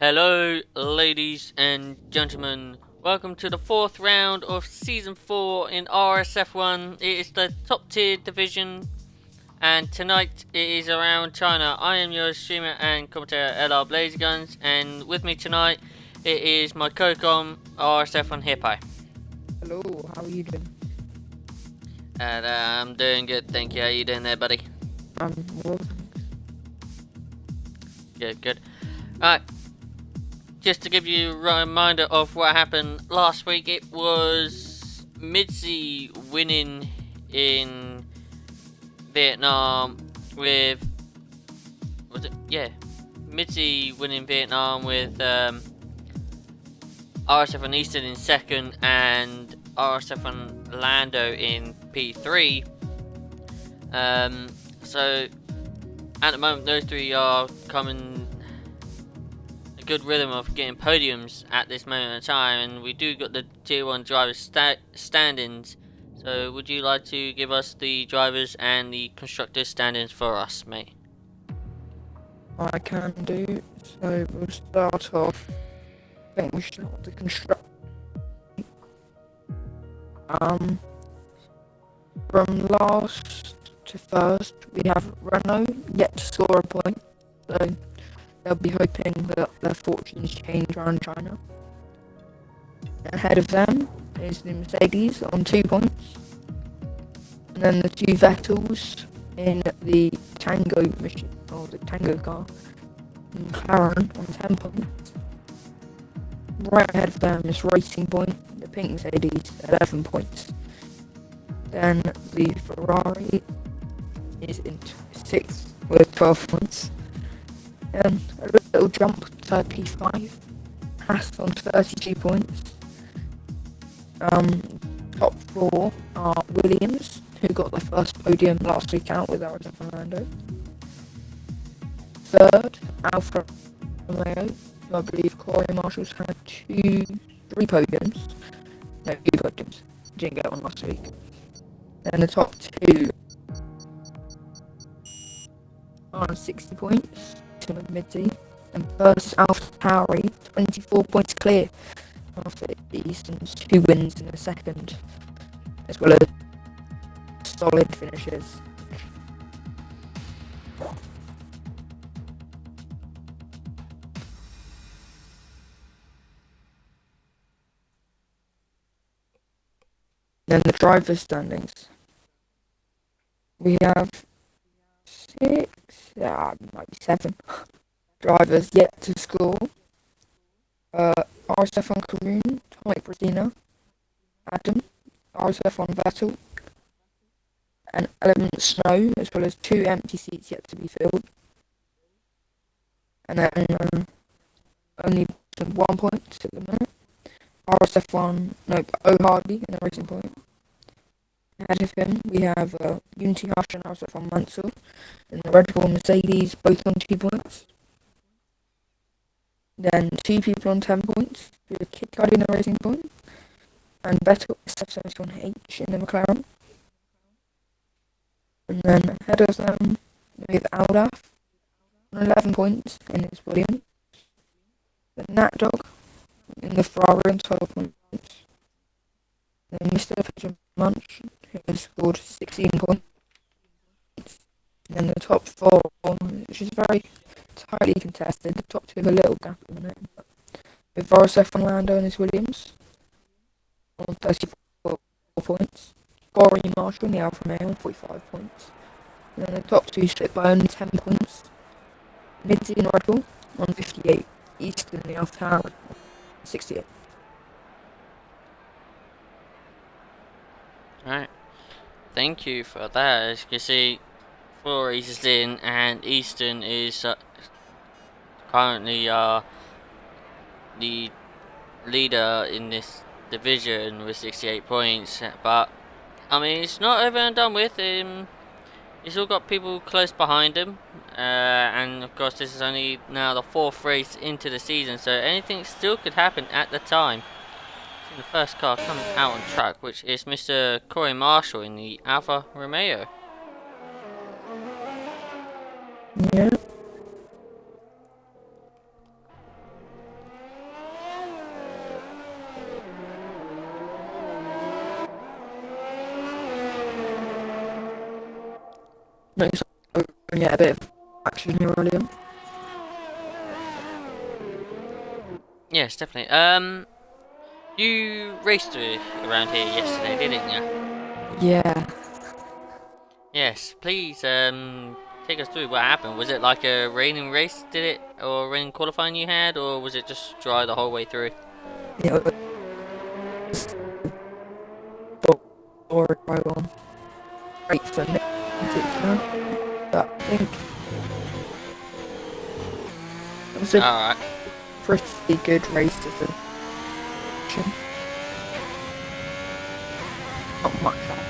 Hello, ladies and gentlemen. Welcome to the fourth round of Season 4 in RSF1. It is the top tier division, and tonight it is around China. I am your streamer and commentator, LR Blazeguns, and with me tonight it is my co-com, RSF1 Hippo. Hello, how are you doing? And I'm doing good, thank you. How you doing there, buddy? Well, Good. Alright. Just to give you a reminder of what happened last week, it was Mitzi winning in Vietnam with... Was it? Yeah. Mitzi winning Vietnam with RSF1 Eastern in second and RSF1 Lando in P3. So at the moment those three are coming good rhythm of getting podiums at this moment in time, and we do got the tier 1 drivers standings. So would you like to give us the drivers and the constructors standings for us, mate? I can do. So we'll start off. I think we should start with the construct. From last to first, we have Renault yet to score a point. So they'll be hoping that their fortunes change around China. Ahead of them is the Mercedes on 2 points. And then the two Vettels in the Tango machine, or the Tango car, McLaren on 10 points. Right ahead of them is Racing Point, the pink Mercedes, 11 points. Then the Ferrari is in 6th with 12 points. And a little jump to P5, Haas on 32 points. Top 4 are Williams, who got their first podium last week out with RSF Lando. Third, Alfa Romeo, who I believe Corey Marshall's had 3 podiums. No, 2 podiums. Didn't get one last week. Then the top 2 are on 60 points, with Mitzi. And first is Alfa Tauri, 24 points clear after Easton's 2 wins in the second, as well as solid finishes. Then the driver's standings. We have 6, might be 7 drivers yet to score. RSF1 Karoon, Tommy Brasina, Adam, RSF1 Vettel, and Element Snow, as well as 2 empty seats yet to be filled. And then only 1 point at the minute. RSF1, Hardy in the Racing Point. Ahead of him, we have Unity Hush and RSF1 Mansell, and the Red Bull Mercedes, both on 2 points. Then 2 people on 10 points, we have Kit Cudi in the Racing Point, and Vettel SF71H in the McLaren. And then ahead of them, we have Aldaf on 11 points in his Williams. The Nat Dog in the Ferrari on 12 points. Then Mr. Pigeon Munch, who has scored 16 points. And then the top 4, which is very tightly contested. The top 2 have a little gap in the minute. With RSF1 Lando and his Williams on 34 points. Corey Marshall in the Alfa Romeo on 45 points. And then the top 2 split by only 10 points. Midzi and Red Bull on 58. Easton in the Alfa Tauri on 68. Alright. Thank you for that. As you can see, 4 races in, and Eastern is currently the leader in this division with 68 points. But I mean, it's not over and done with. He's all got people close behind him, and of course this is only now the 4th race into the season, so anything still could happen at the time. The first car coming out on track, which is Mr. Corey Marshall in the Alfa Romeo. Yeah. Yeah, a bit of action here earlier. Yes, definitely. You raced around here yesterday, didn't you? Yeah. Yes. Please, take us through what happened. Was it like a raining race? Did it, or raining qualifying you had, or was it just dry the whole way through? Yeah, it was or quite well. Great for me in particular. But I think it was a All right. pretty good race as a action. Not much happened.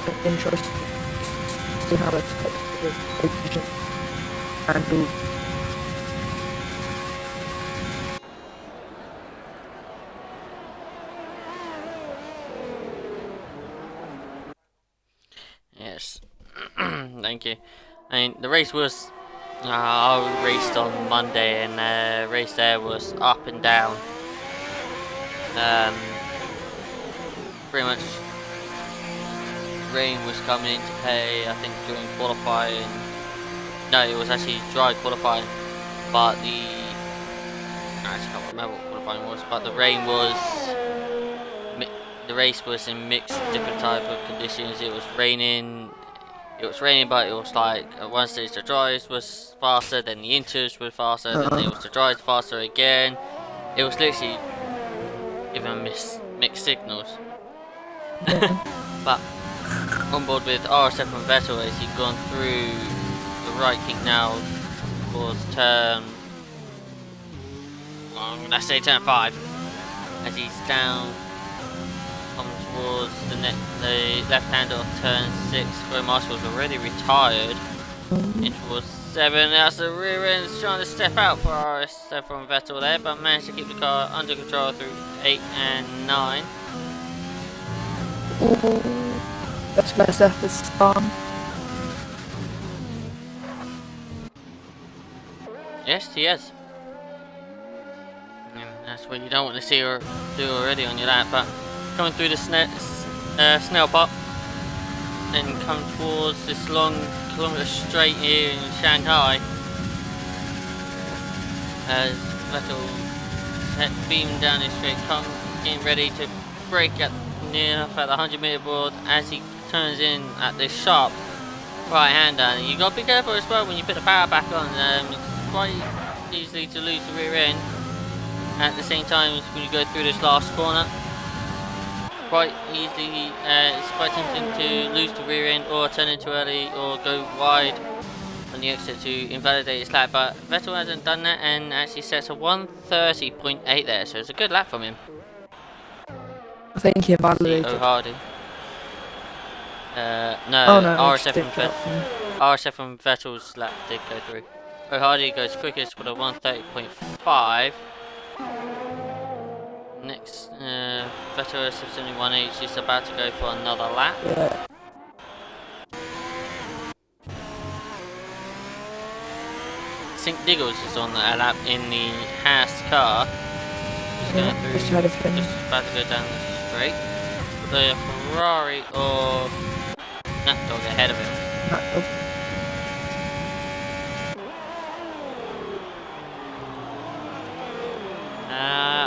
But interesting to see how it's collision handled. Yes. Thank you. I mean, the race was. I raced on Monday, and the race there was up and down. Um, Pretty much rain was coming into play, I think, during qualifying. No, it was actually dry qualifying, but I actually can't remember what qualifying was, but the rain was. The race was in mixed different type of conditions. It was raining, but it was like at one stage the dries was faster, then the inters were faster, then it was the dries faster again. It was literally even mixed signals. But on board with RSF1 Vettel as he'd gone through the right kink now towards turn, let's say turn 5, as he's down, coming towards the left hand of turn 6, where Marshall's already retired, in towards 7. That's the rear end trying to step out for RSF1 Vettel there, but managed to keep the car under control through 8 and 9. That's SF is fun. Yes, he is. And that's what you don't want to see or do already on your lap, but coming through the snail pop, then come towards this long kilometre straight here in Shanghai, as Vettel beamed down his straight, getting ready to brake at near enough at the 100-metre board as he turns in at this sharp right hander. And you got to be careful as well when you put the power back on. It's quite easily to lose the rear end at the same time when you go through this last corner. Quite easily, it's quite tempting to lose the rear end or turn in too early or go wide on the exit to invalidate his lap, but Vettel hasn't done that and actually sets a 1:30.8 there, so it's a good lap from him. I think he invalidated. O'Hardy. No, Oh no, RSF from Vettel's lap did go through. O'Hardy goes quickest with a 1:30.5. Next, Vettel SF71H is about to go for another lap. Yeah. Sink Diggles is on that lap in the Haas car. Just ahead of him. Just about to go down the straight. The Ferrari or Napdog ahead of him.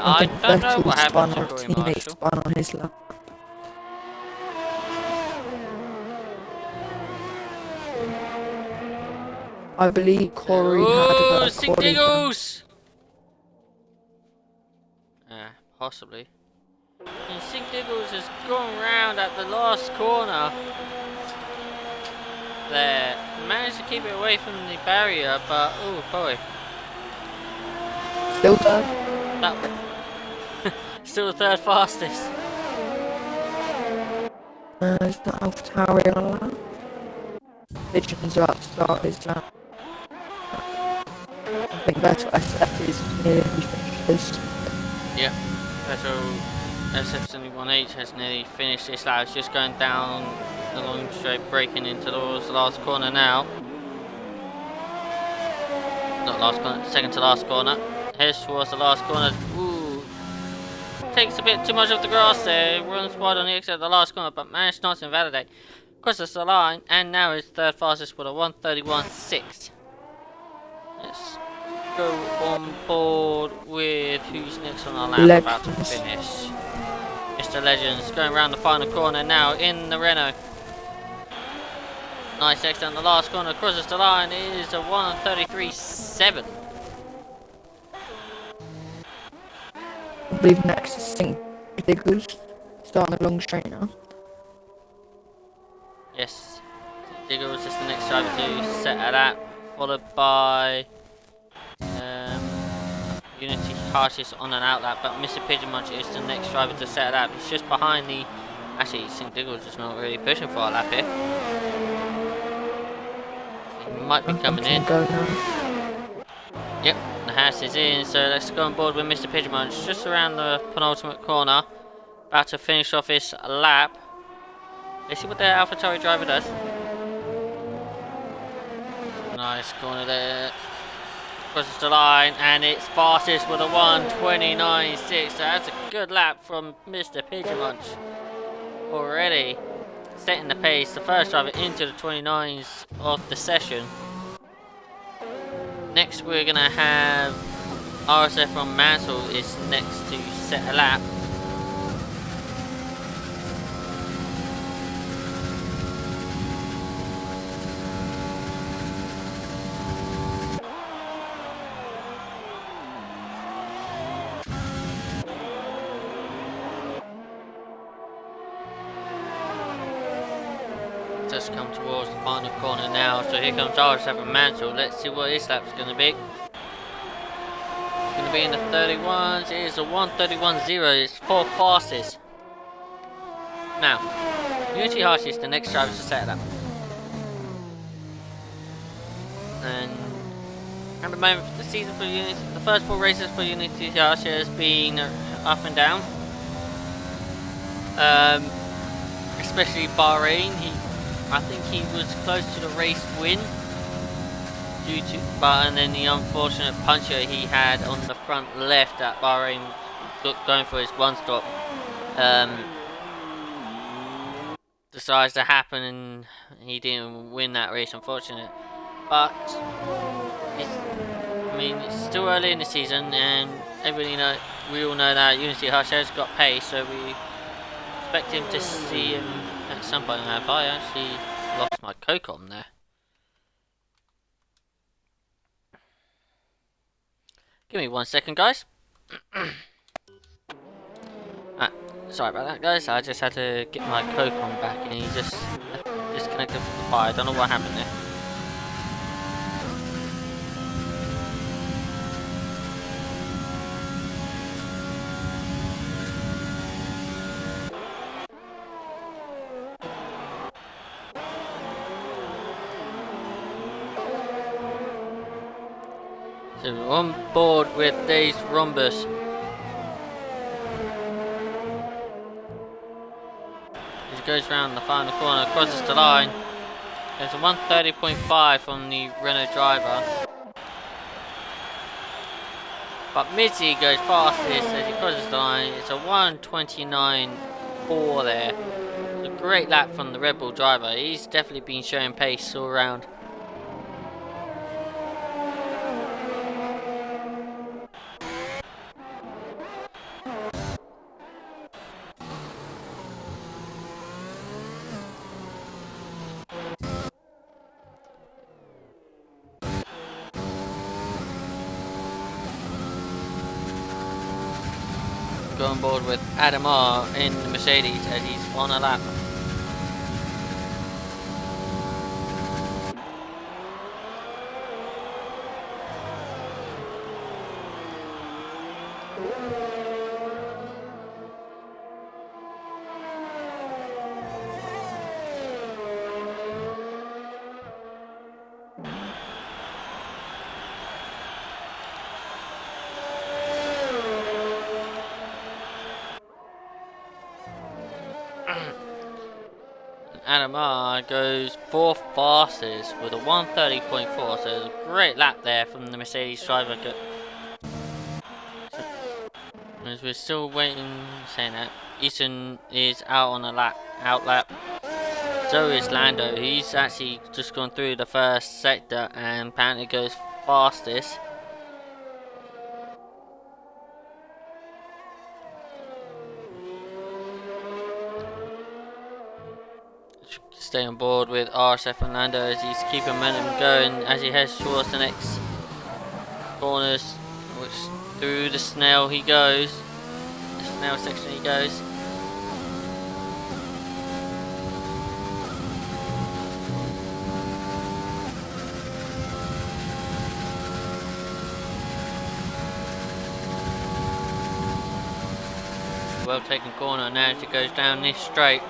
I don't know what happened to Rory Marshall. Spun on his lap. I believe Corey had Sink Diggles! Possibly. And Sink Diggles has gone round at the last corner. There. Managed to keep it away from the barrier, but oh boy. Still third? Still the third fastest. Is that AlphaTauri on that? Pigeon's about to start his lap. I think that's what SF is nearly finished. Yep. Vettel SF71H has nearly finished this lap. It's just going down the long straight, braking into the last corner now. Not last corner, second to last corner. Here's towards the last corner. Ooh. Takes a bit too much of the grass there. Runs wide on the exit of the last corner, but managed not to invalidate. crosses the line, and now is third fastest with a 1:31.6. Let's go on board with who's next on our lap, about to Legends. finish. Mr. Legends going around the final corner now in the Renault. Nice exit on the last corner, crosses the line, it is a 1:33.7. I believe next is St. Diggles, starting a long straight now. Yes, Diggles is the next driver to set a lap, followed by Unity Harshis on an outlap, but Mr. Pigeon Munch is the next driver to set a lap. He's just behind the... Actually, St. Diggles is not really pushing for a lap here. He might be coming in. Yep, the house is in, so let's go on board with Mr. Pigeon Munch, just around the penultimate corner, about to finish off his lap. Let's see what the AlphaTauri driver does. Nice corner there. Crosses the line, and it's fastest with a 1:29.6. So that's a good lap from Mr. Pigeon Munch already. Setting the pace, the first driver into the 29s of the session. Next we're going to have RSF1 Mansell is next to set a lap. Just come towards the final corner now, so here comes RSF1 Mansell. Let's see what his lap's going to be. It's going to be in the 31s. It is a 1:31.0. It's fourth fastest. Now, Unity Harsh is the next driver to set up. And at the moment, the season for Unity, the first 4 races for Unity Harsh has been up and down. Especially Bahrain. I think he was close to the race win and then the unfortunate puncture he had on the front left at Bahrain going for his one stop decides to happen, and he didn't win that race, unfortunate. But it's still early in the season, and we all know that Unity Harsh has got pace, so we expect him to see him at some point. Have I actually lost my Cocom there? Give me 1 second, guys. Sorry about that, guys. I just had to get my Cocom back, and he just disconnected from the fire. I don't know what happened there. So we're on board with these rhombus. As it goes round the final corner, crosses the line. There's a 1:30.5 from the Renault driver. But Mitzi goes fastest as he crosses the line. It's a 1:29.4 there. It's a great lap from the Red Bull driver. He's definitely been showing pace all around. Go on board with Adam R in the Mercedes as he's on a lap. Adam R goes 4th fastest with a 1:30.4, so it's a great lap there from the Mercedes driver. As we're still waiting, saying that Easton is out on a lap, So is Lando. He's actually just gone through the first sector and apparently goes fastest. Stay on board with RSF and Lando as he's keeping momentum going as he heads towards the next corners, which through the snail he goes. The snail section he goes. Well taken corner now as it goes down this straight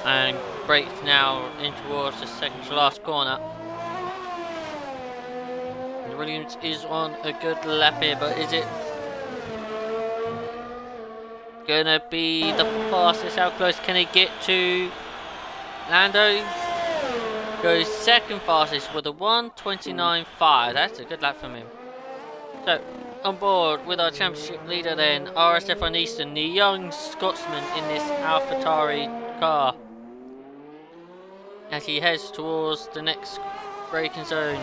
and brakes now in towards the second to last corner. And Williams is on a good lap here, but is it gonna be the fastest? How close can he get to Lando? Goes second fastest with a 1:29.5. That's a good lap from him. So on board with our championship leader then, RSF1 Eastern, the young Scotsman in this AlphaTauri car, as he heads towards the next braking zone.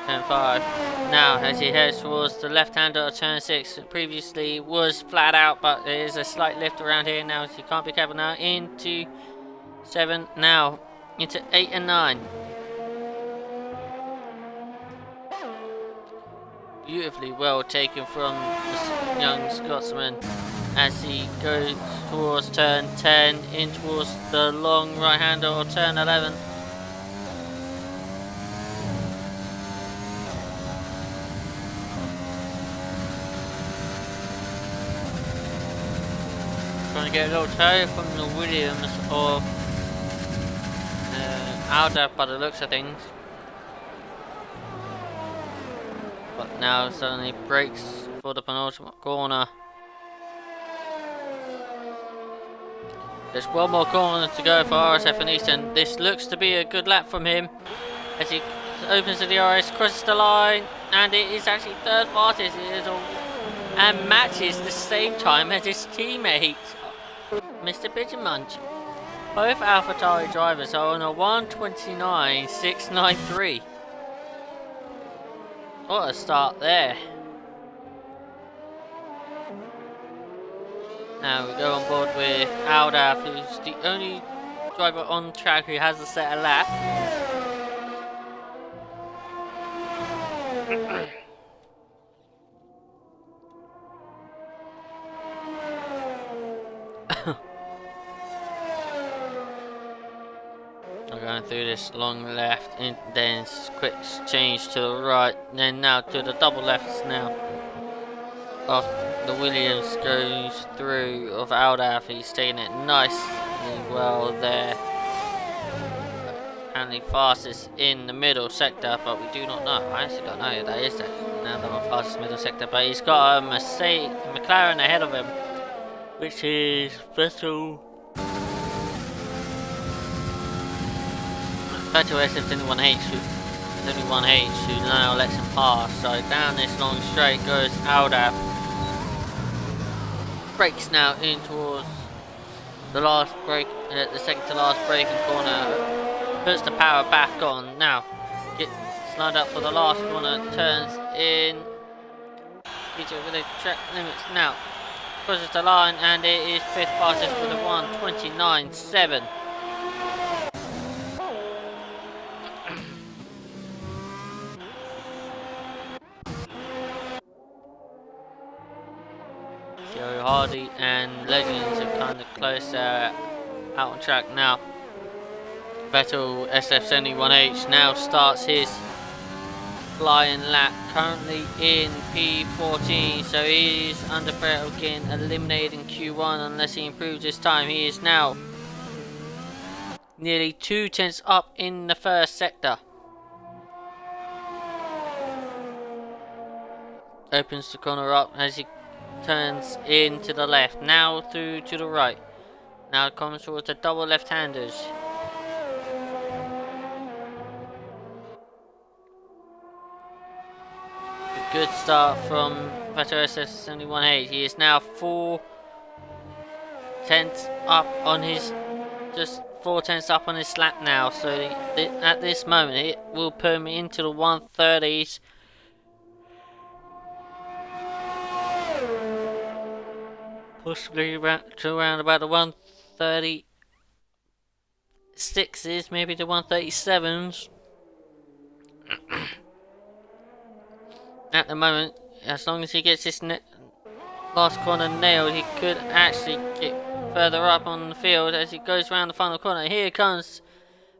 Turn 5. Now as he heads towards the left-hander of turn 6, previously was flat out, but there is a slight lift around here now, so you can't be careful now. Into 7, now into 8 and 9. Beautifully well taken from the young Scotsman as he goes towards turn 10, in towards the long right-hander or turn 11. Trying to get a little toe from the Williams or Alda by the looks of things. But now suddenly brakes for the penultimate corner. There's one more corner to go for RSF and Eastern. This looks to be a good lap from him as he opens to the RS, crosses the line, and it is actually third fastest. It is and matches the same time as his teammate, Mr. Pigeon Munch. Both AlphaTauri drivers are on a 1:29.693. What a start there. Now we go on board with Aldaf, who's the only driver on track who has a set a lap. We're going through this long left and then quick change to the right, then now to the double lefts now. Off the Williams goes through of Aldaf, he's taking it nicely well there. Apparently fastest in the middle sector, but we do not know. I actually don't know who that is now the fastest middle sector, but he's got a McLaren ahead of him, which is Vettel SF1H, who now lets him pass. So down this long straight goes Aldaf. Brakes now in towards the last break, the second to last braking corner. Puts the power back on. Now gets lined up for the last corner. Turns in. With the track limits now. Crosses the line and it is fifth fastest with a 1:29.7. So Hardy and Legends are kind of close out on track now. Vettel SF71H now starts his flying lap, currently in P14, so he is under threat of getting eliminated in Q1 unless he improves his time. He is now nearly 2 tenths up in the first sector. Opens the corner up as he turns in to the left, now through to the right. Now it comes towards the double left-handers. A good start from Vettel SF71H. He is now 4 tenths up on his, just 4 tenths up on his lap now. So at this moment, it will put me into the 130s. Possibly to around about the 136s, maybe the 137s. At the moment, as long as he gets this last corner nailed, he could actually get further up on the field as he goes around the final corner. Here comes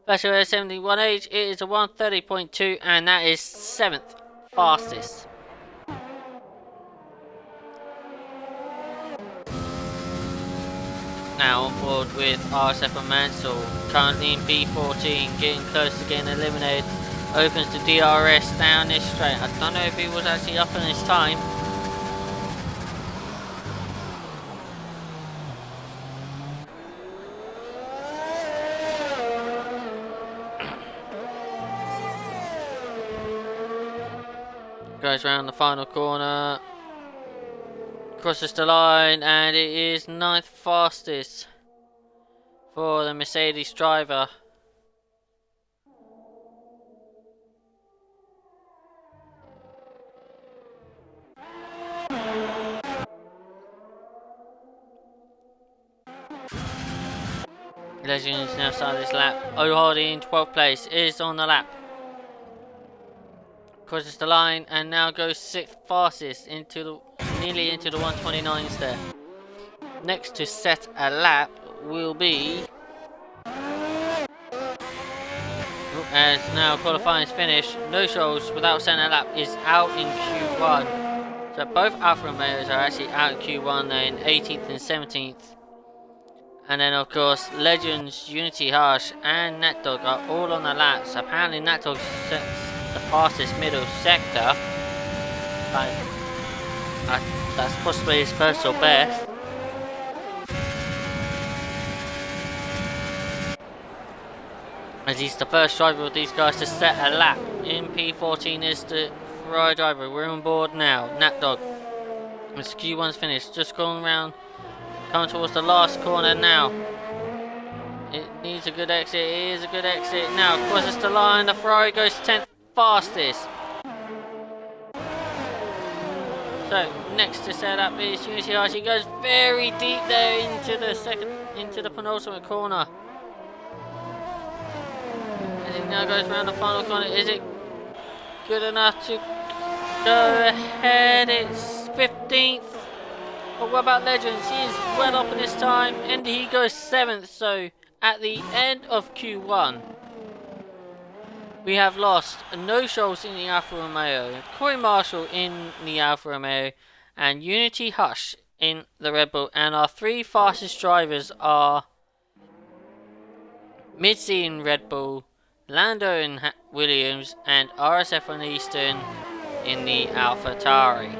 Special Air 71H. It is a 130.2, and that is 7th fastest. Now on board with RSF1 Mansell, currently in P14, getting close to getting eliminated. Opens the DRS down this straight. I don't know if he was actually up in his time. Goes around the final corner, crosses the line, and it is 9th fastest for the Mercedes driver. Legends now start this lap. O'Hardy in 12th place is on the lap. Crosses the line and now goes 6th fastest nearly into the 129s there. Next to set a lap will be, as now qualifying is finished, no shows without setting a lap is out in Q1. So both Alfa Romeos are actually out in Q1, they're in 18th and 17th. And then of course Legends, Unity Harsh and NatDog are all on the laps. Apparently NatDog sets the fastest middle sector. That's possibly his personal best. As he's the first driver of these guys to set a lap. In P14 is the Ferrari driver. We're on board now. NatDog. As Q1's finished. Just going around. Coming towards the last corner now. It needs a good exit. It is a good exit. Now crosses the line. The Ferrari goes 10th fastest. So next to set up is Unity Harsh. He goes very deep there into the penultimate corner. And it now goes around the final corner. Is it good enough to go ahead? It's 15th. But what about Legends? He is well up in his time and he goes 7th. So at the end of Q1, we have lost no shows in the Alfa Romeo, Corey Marshall in the Alfa Romeo, and Unity Hush in the Red Bull. And our 3 fastest drivers are Mitzi in Red Bull, Lando in Williams, and RSF1 Eastern in the AlphaTauri.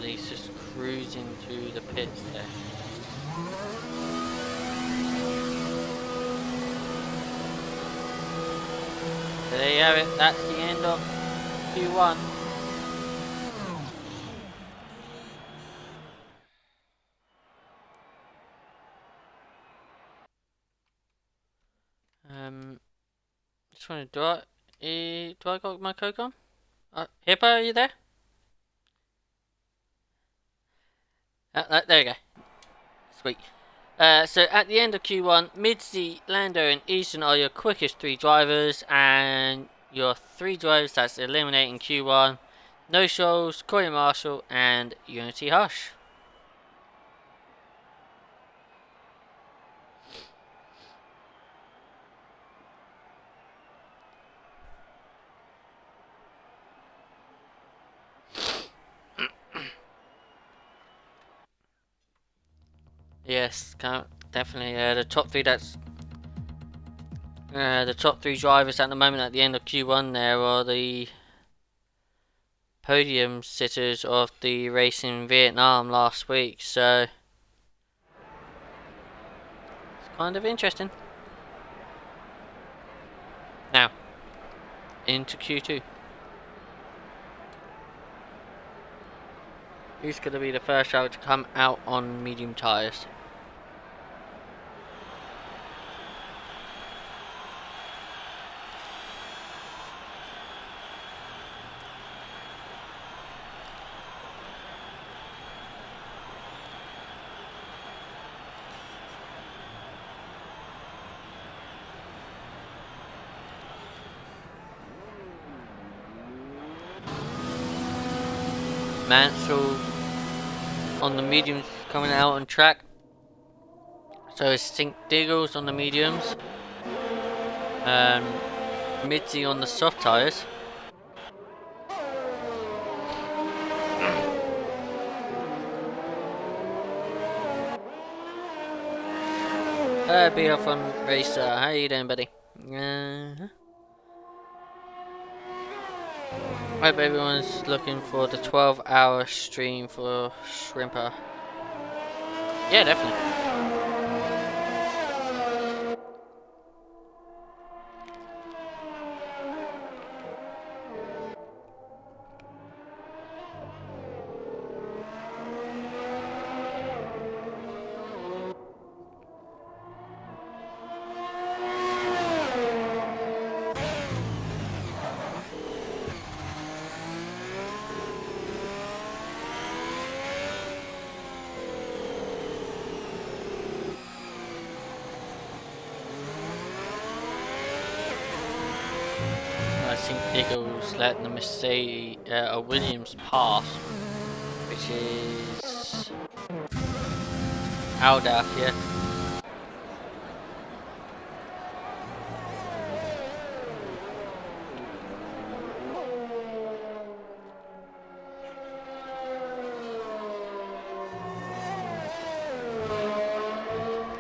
He's just cruising through the pits there. So there you have it, that's the end of Q1. Just want to do I got my Coke on? Hippo, are you there? There you go. Sweet. So at the end of Q1, Midzi, Lando and Easton are your quickest 3 drivers, and your 3 drivers that's eliminating Q1. No shows, Corey Marshall and Unity Hush. Yes, definitely. The top 3 the top 3 drivers at the moment at the end of Q1 there are the podium sitters of the race in Vietnam last week. So kind of interesting. Now, into Q2. Who's going to be the first driver to come out on medium tyres? Mansell on the mediums coming out on track. So it's Sink Diggles on the mediums. Mitzi on the soft tyres. Hello, BF1 Racer. How you doing, buddy? Hope everyone's looking for the 12-hour stream for Shrimper. Yeah, definitely. I think Diggles letting the Mercedes, a Williams pass, which is Aldaf, yeah.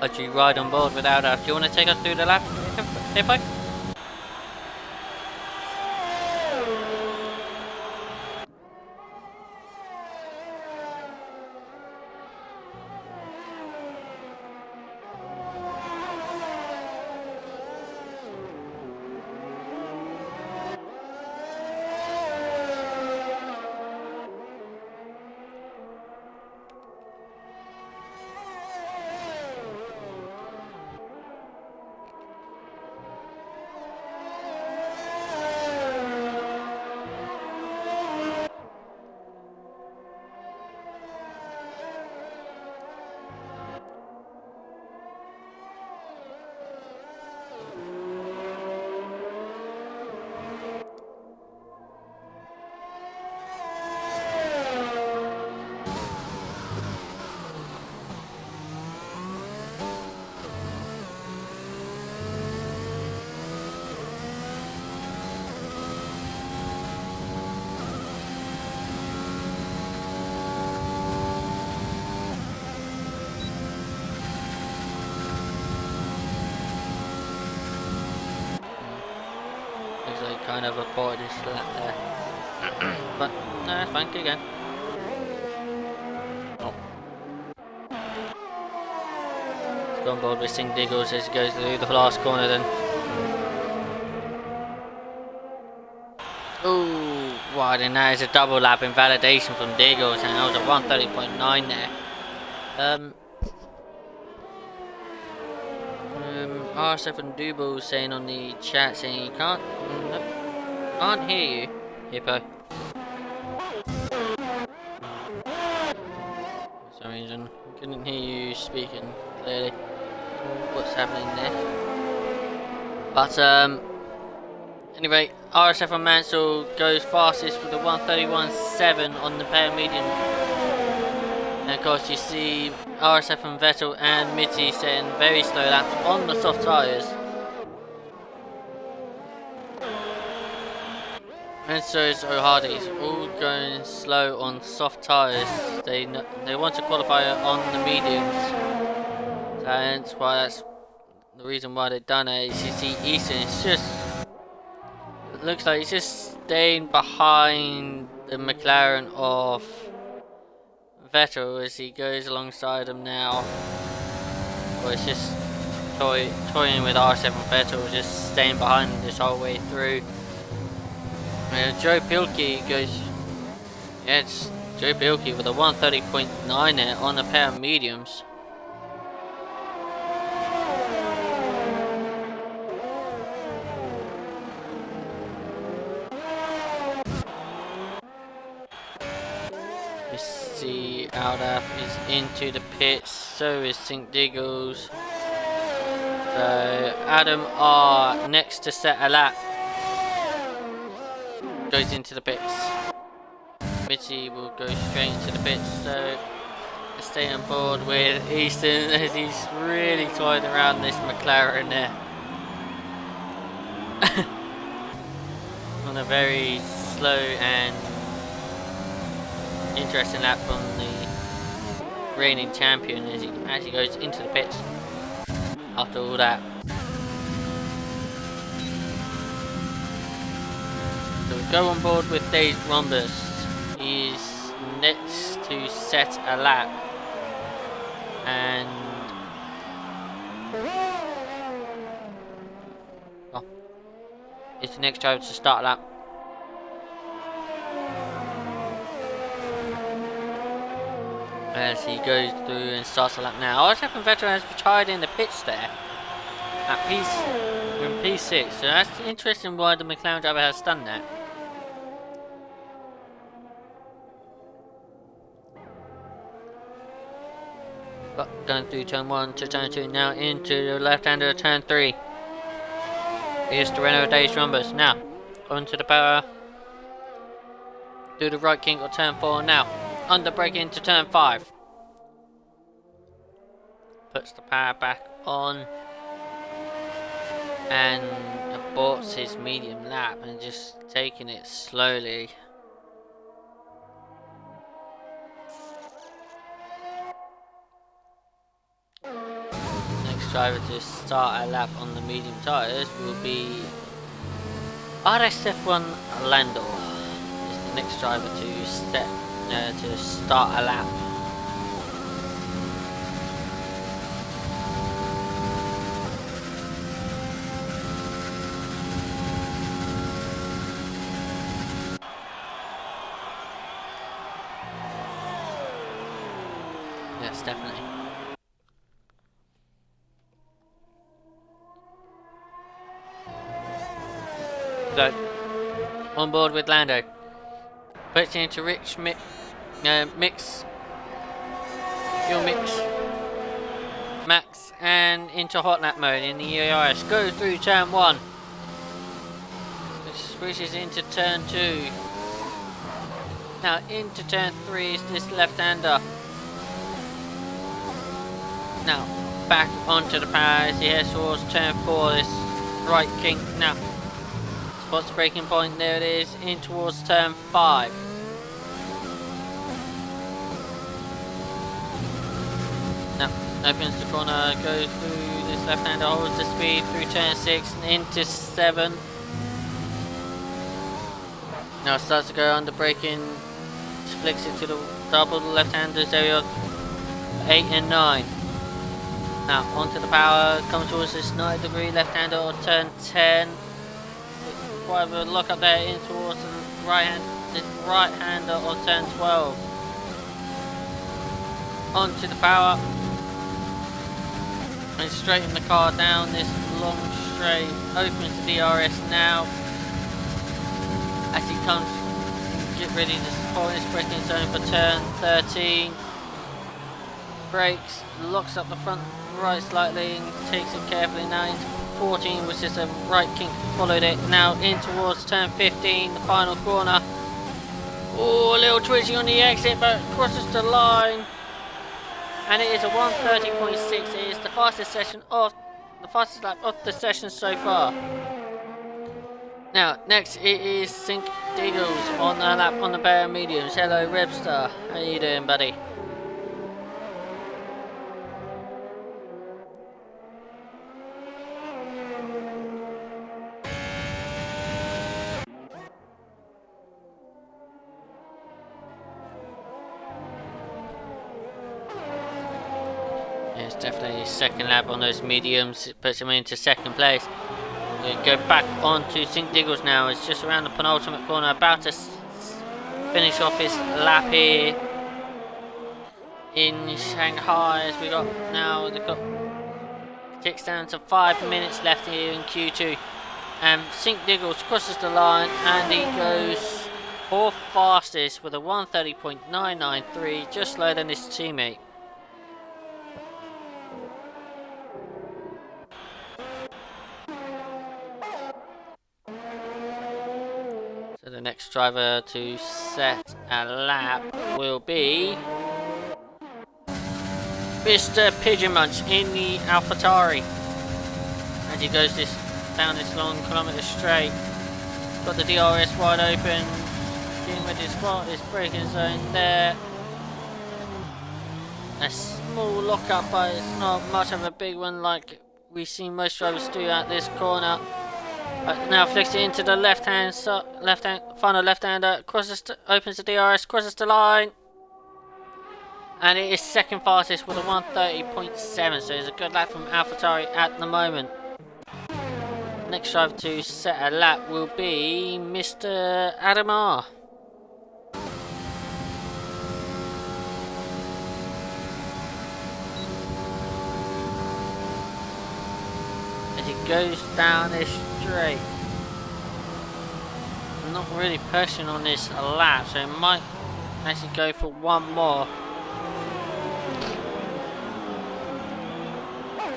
I'd you ride on board with Aldaf. Do you want to take us through the lap, Hippo? Kind of avoided his lap there. But no, that's fine, keep going. Oh. He's gone board with Sing Diggles as he goes through the last corner then. Ooh, wow, then that is a double lap invalidation from Diggles, and that was a 130.9 there. RSF1 Duble saying on the chat saying you can't hear you, Hippo. For some reason, I couldn't hear you speaking clearly. What's happening there? But anyway, RSF1 Mansell goes fastest with a 131.7 on the pair medium. And of course you see RSF1 Vettel and Mitty setting very slow laps on the soft tyres. And so is O'Hardy's all going slow on soft tyres. They want to qualify on the mediums. So that's why that's the reason why they've done it. Is you see Easton, it's just, it looks like he's just staying behind the McLaren of Vettel as he goes alongside him now. Well, it's just toying with R7 Vettel, just staying behind him this whole way through. Joe Pilkey goes, yeah, it's Joe Pilkey with a 130.9 there on the pair of mediums. We see Aldaf is into the pits, so is St. Diggles. So Adam R next to set a lap goes into the pits. Mitty will go straight into the pits, so stay on board with Easton as he's really toying around this McLaren there. On a very slow and interesting lap from the reigning champion as he actually goes into the pits after all that. So we go on board with Dave Rhombus. He's next to set a lap, and it's the next driver to start a lap. As he goes through and starts a lap now. RSF1 Veteran has retired in the pits there at P6, so that's interesting why the McLaren driver has done that. But going through turn 1 to turn 2 now into the left hander of turn 3. Here's the Renault Days Rhombus now. Onto the power. Do the right kink of turn 4 now. Under brake into turn 5. Puts the power back on. And aborts his medium lap and just taking it slowly. Next driver to start a lap on the medium tyres will be RSF1 Lando. Is the next driver to start a lap. Yes, definitely. So, on board with Lando. Puts it into rich mix. Fuel mix. Max and into hot lap mode in the ERS. Go through turn 1. Switches into turn 2. Now into turn 3 is this left-hander. Now back onto the power as he heads towards turn 4. This right kink now. Spots the braking point, there it is, in towards turn 5. Now, opens the corner, goes through this left-hander, holds the speed through turn 6 and into 7. Now starts to go under braking, flicks it to the double left-handers area of 8 and 9. Now onto the power, comes towards this 90-degree left-hander on turn 10. Quite a lock up there in towards the right hander on turn 12. Onto the power. And straighten the car down this long straight. Opens the DRS now. As he comes, get ready to support his braking zone for turn 13. Brakes, locks up the front right slightly and takes it carefully now into 14, which is a right kink, followed it now in towards turn 15, the final corner. Oh, a little twitchy on the exit, but crosses the line, and it is a 1:30.6. It is the fastest lap of the session so far. Now, next it is St. Diggles on the lap on the pair of mediums. Hello, Rebstar. How you doing, buddy? Definitely second lap on those mediums. It puts him into second place. We go back on to St. Diggles now. It's just around the penultimate corner. About to finish off his lap here in Shanghai. As we got now, they've got ticks down to 5 minutes left here in Q2. And St. Diggles crosses the line and he goes fourth fastest with a 1:30.993, just slower than his teammate. So the next driver to set a lap will be Mr. Pigeon Munch in the AlphaTauri. As he goes down this long kilometre straight. Got the DRS wide open. Getting ready to spot this braking zone there. A small lockup, but it's not much of a big one like we see most drivers do at this corner. Now flicks it into the final left-hander, opens the DRS, crosses the line. And it is second fastest with a 1:30.7, so it's a good lap from AlphaTauri at the moment. Next driver to set a lap will be Mr. Adamar. As he goes down this straight. Not really pushing on this lap, so it might actually go for one more.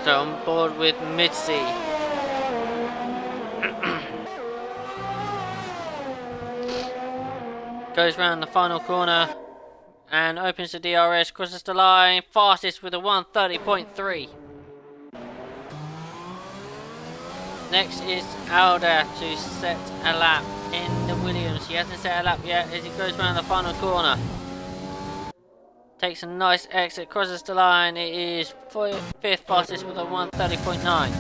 So on board with Mitzi. Goes round the final corner and opens the DRS, crosses the line, fastest with a 1:30.3. Next is Alda to set a lap in the Williams. He hasn't set a lap yet as he goes round the final corner. Takes a nice exit, crosses the line. It is fifth fastest with a 1:30.9.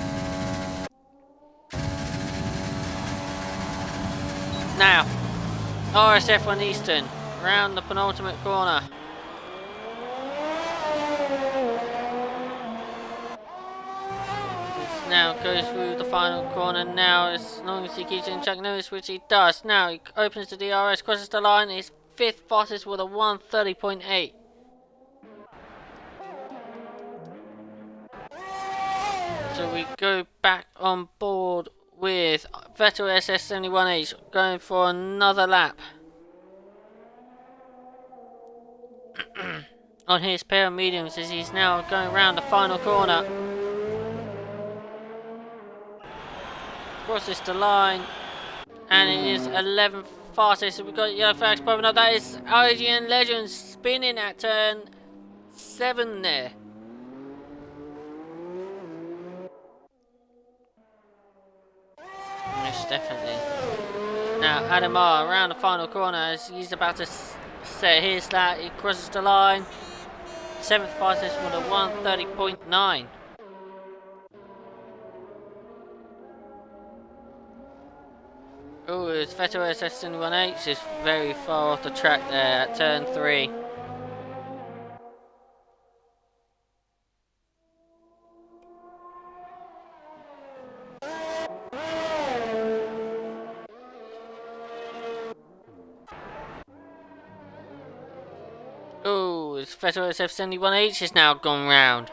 Now, RSF1 Eastern, round the penultimate corner. This now goes through the final corner now, as long as he keeps in check notice, which he does. Now he opens the DRS, crosses the line, is fifth fastest with a 1:30.8. So we go back on board with Vettel SS71H going for another lap on his pair of mediums as he's now going around the final corner. Crosses the line and it is 11th fastest. So we've got yellow flags popping up. That is IGN Legends spinning at turn 7 there. Yes, definitely. Now Adamar around the final corner as he's about to set his lap. He crosses the line. 7th fastest with a 1:30.9. Oh, it's Vettel SS71H is very far off the track there at turn 3. Oh, it's Vettel SF71H has now gone round.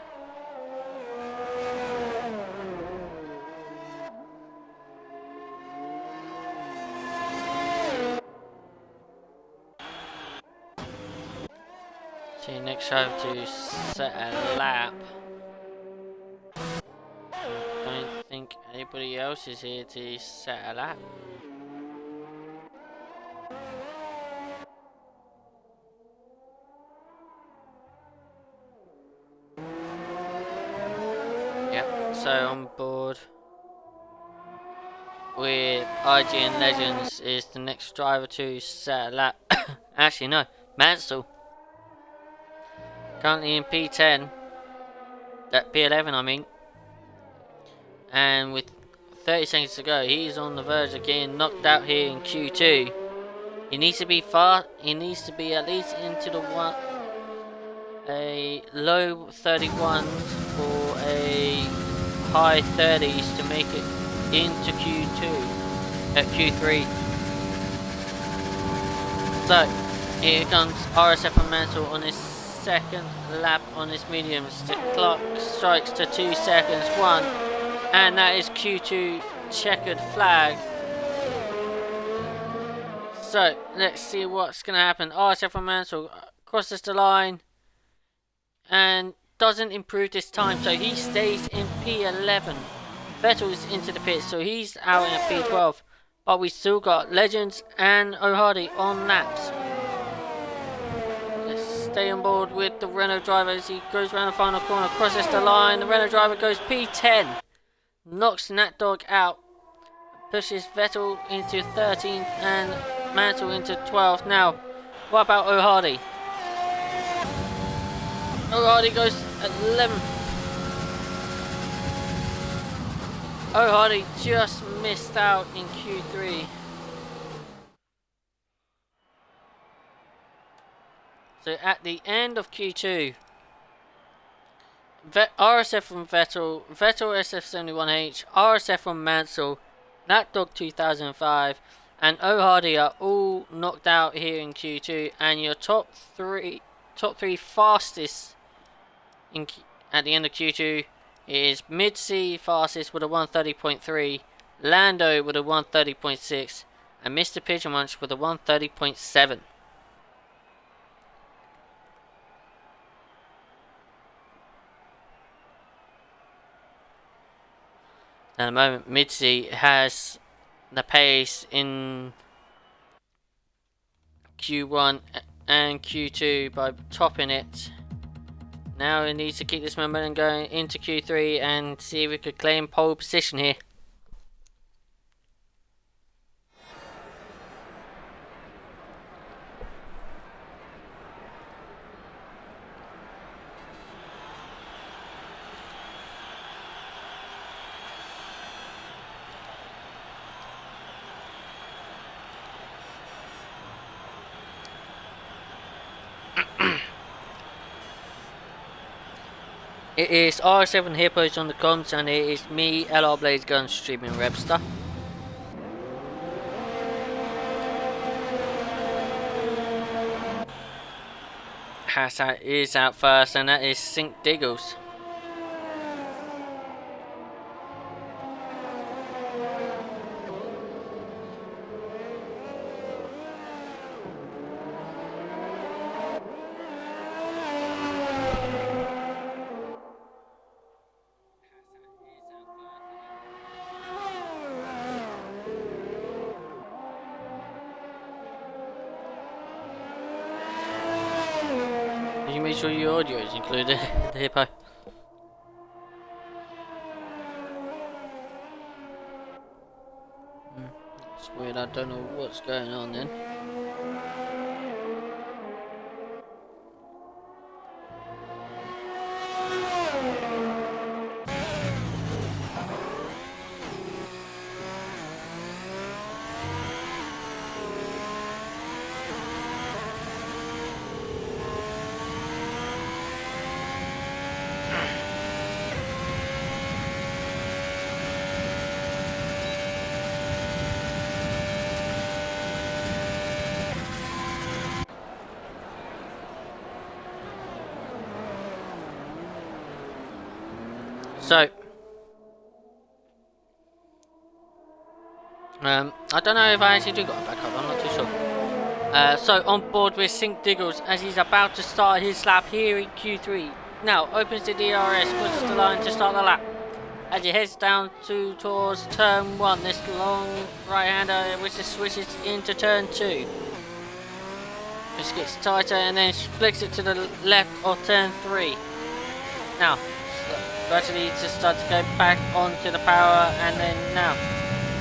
So next I have to set a lap. Don't think anybody else is here to set a lap. So on board with IGN Legends is the next driver to set a lap. Actually no, Mansell. Currently in P10. That P11 I mean. And with 30 seconds to go, he's on the verge of getting knocked out here in Q2. He needs to be far. He needs to be at least into the a low 31 for a high 30s to make it into Q3. So here comes RSF1 Mantle on his second lap on his mediums. The clock strikes to 2 seconds, 1, and that is Q2 checkered flag. So let's see what's going to happen. RSF1 Mantle crosses the line and doesn't improve this time, so he stays in P11. Vettel is into the pits, so he's out in P12. But we still got Legends and O'Hardy on laps. Let's stay on board with the Renault driver as he goes around the final corner, crosses the line. The Renault driver goes P10, knocks Nat Dog out, pushes Vettel into 13th and Mantle into 12th. Now, what about O'Hardy? O'Hardy goes 11th. O'Hardy just missed out in Q3. So at the end of Q2, RSF from Vettel, SF71H, RSF from Mansell, Nat Dog 2005, and O'Hardy are all knocked out here in Q2, and your top three fastest at the end of Q2 is Mid-C fastest with a 130.3, Lando with a 130.6, and Mr. Pigeon Munch with a 130.7. At the moment, Mid-C has the pace in Q1 and Q2 by topping it. Now he needs to keep this momentum going into Q3 and see if we could claim pole position here. It is R7 Hippos on the comms, and it is me, LR Blaze Gun, streaming Rebster. Hassan is out first, and that is Sink Diggles. You make sure your audio is included, the hippo. It's weird, I don't know what's going on then. So, I don't know if I actually do got a backup, I'm not too sure. So, on board with Sink Diggles as he's about to start his lap here in Q3. Now, opens the DRS, crosses the line to start the lap. As he heads down towards turn 1, this long right-hander which switches into turn 2. This gets tighter and then flicks it to the left of turn 3. Now, gradually just start to go back onto the power, and then now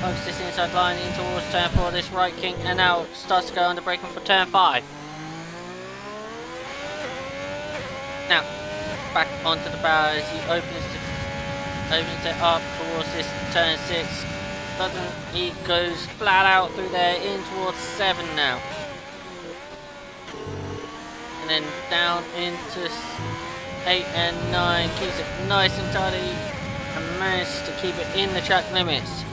focus this inside line in towards turn 4, this right kink, and now starts to go under braking for turn 5. Now back onto the power as he opens it up towards this turn 6. He goes flat out through there in towards 7 now, and then down into 8 and 9 keeps it nice and tidy and manages to keep it in the track limits.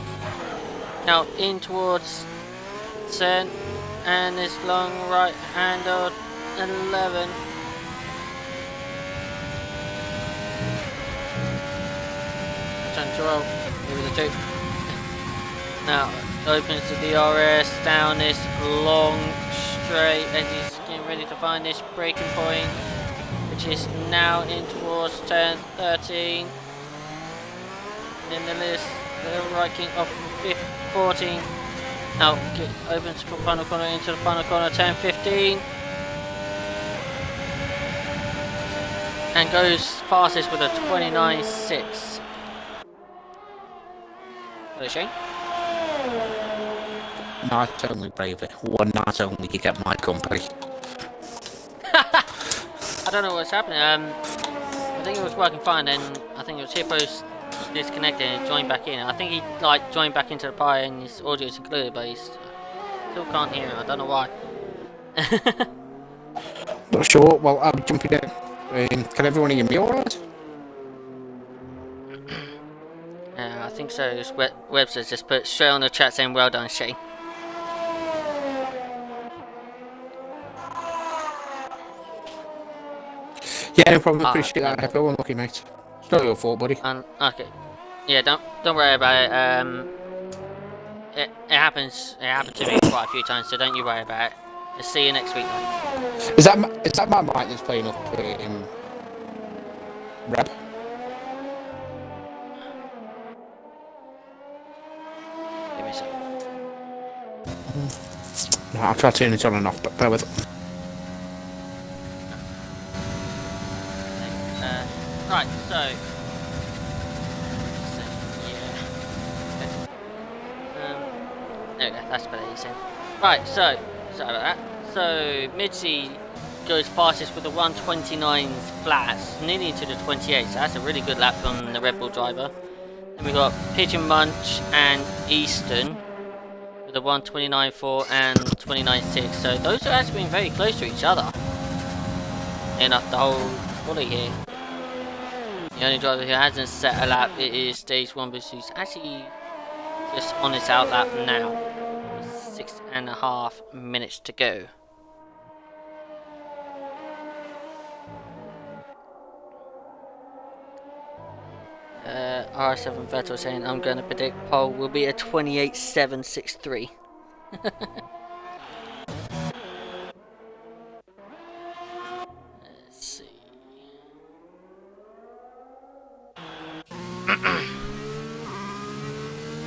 Now in towards 10 and this long right hand on 11. Turn 12, maybe the 2. Now opens the DRS down this long straight as he's getting ready to find this braking point, which is now in towards 10, 13. In the list, the right king off 14. Now opens the final corner into the final corner, 10, 15. And goes fastest with a 29.6. Hello, Shane. Not only bravery, one not only you get my company. I don't know what's happening. I think it was working fine, then I think it was Hippo's disconnected and joined back in. I think he like joined back into the pie and his audio is included, but he still can't hear him. I don't know why. Not sure. Well, I'll be jumping in. Can everyone hear me alright? I think so. Webster's just put straight on the chat saying well done, Shane. Yeah, no problem. Appreciate that. Everyone lucky, mate. It's not your fault, buddy. Okay. Yeah, don't worry about it. It happens. It happened to me quite a few times, so don't you worry about it. Just see you next week, though. Is that my mic that's playing up in Reb? Give me a second. No, I'll try turning it on and off, but bear with it. Right, so there we go, that's better you said. Right, so sorry about that. So Mitzi goes fastest with the 129s flats, nearly into the 28, so that's a really good lap from the Red Bull driver. Then we got Pigeon Munch and Easton with the 129.4 and 29.6, so those are actually been very close to each other enough the whole quality here. The only driver who hasn't set a lap is Stage Wombus, who's actually just on his out lap now. 6.5 minutes to go. RSF1 Vettel saying I'm going to predict pole will be a 28.763. Let's see.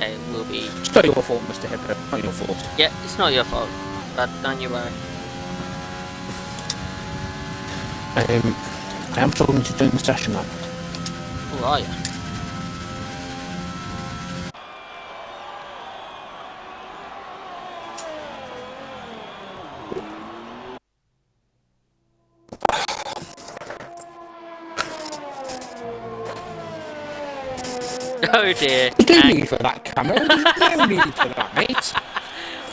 It will be. It's not your fault, Mr. Hippo. Not your fault. Yeah, it's not your fault, but don't you worry. I am struggling to join the session now. Who are you? Oh dear. There's no need for that, Cameron. There's no need for that, mate.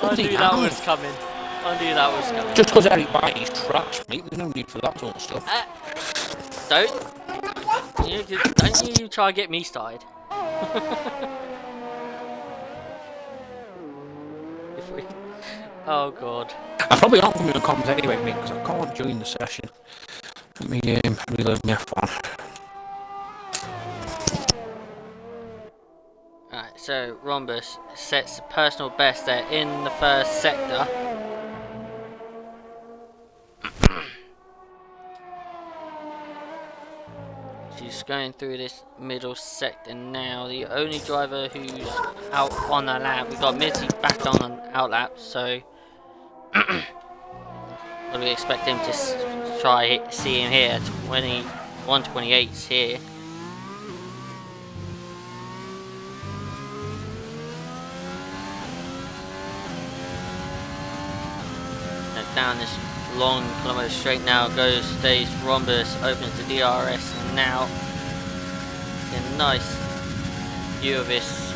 I knew that was coming. I knew that was coming. Just because everybody's trash, mate, there's no need for that sort of stuff. Don't you try to get me started. Oh god. I probably aren't coming to comments anyway, mate, because I can't join the session. Let me reload my F1. Alright, so Rhombus sets a personal best there in the first sector. She's going through this middle sector now. The only driver who's out on the lap, we've got Mitzi back on an out lap, so we expect him to try see him here. 128's here. Down this long kilometer straight now goes Stage Rhombus, opens the DRS, and now a nice view of this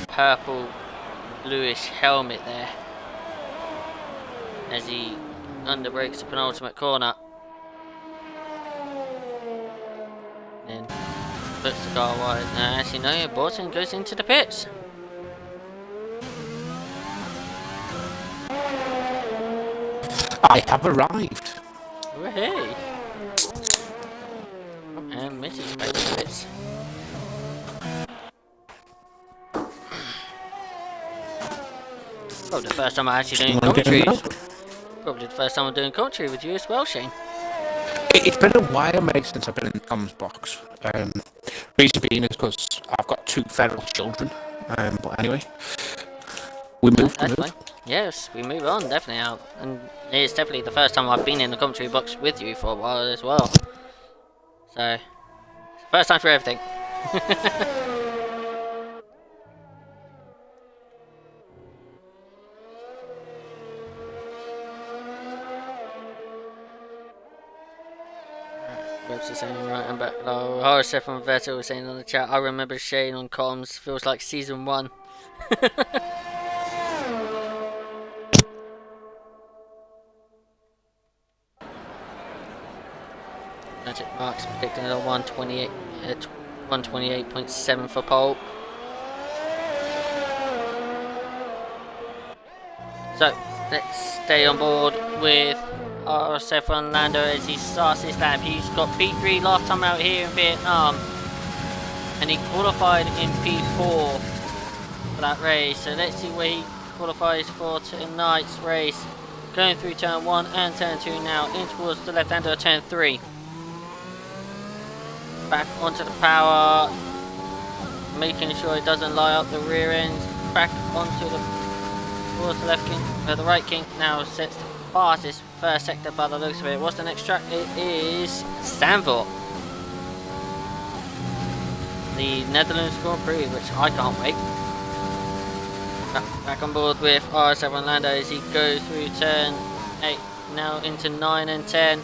purple bluish helmet there as he underbrakes the penultimate corner. puts the car wide. Actually, no, Borton goes into the pits. I have arrived. Woohoo! And Mitch's back to the pits. Probably the first time I actually doing commentary. Probably the first time I'm doing commentary with you as well, Shane. It's been a while, mate, since I've been in the comms box. Reason being is because I've got 2 feral children. But anyway, we move. Yes, we move on, definitely out. And it's definitely the first time I've been in the commentary box with you for a while as well. So, first time for everything. Rebs is saying right and back low. RSF1 Vettel was saying on the chat, I remember Shane on comms, feels like season 1. Magic Marks predicting a 128.7 for pole. So let's stay on board with RSF1 Lando as he starts his lap. He's got P3 last time out here in Vietnam, and he qualified in P4 for that race. So let's see where he qualifies for tonight's race. Going through turn 1 and turn 2 now, in towards the left hand of turn 3. Back onto the power, making sure it doesn't lie up the rear end. Back onto the towards the left king, the right king. Now sets the fastest first sector by the looks of it. What's the next track? It is Zandvoort, the Netherlands Grand Prix, which I can't wait. Back on board with RS7 Lando as he goes through turn 8, now into 9 and 10.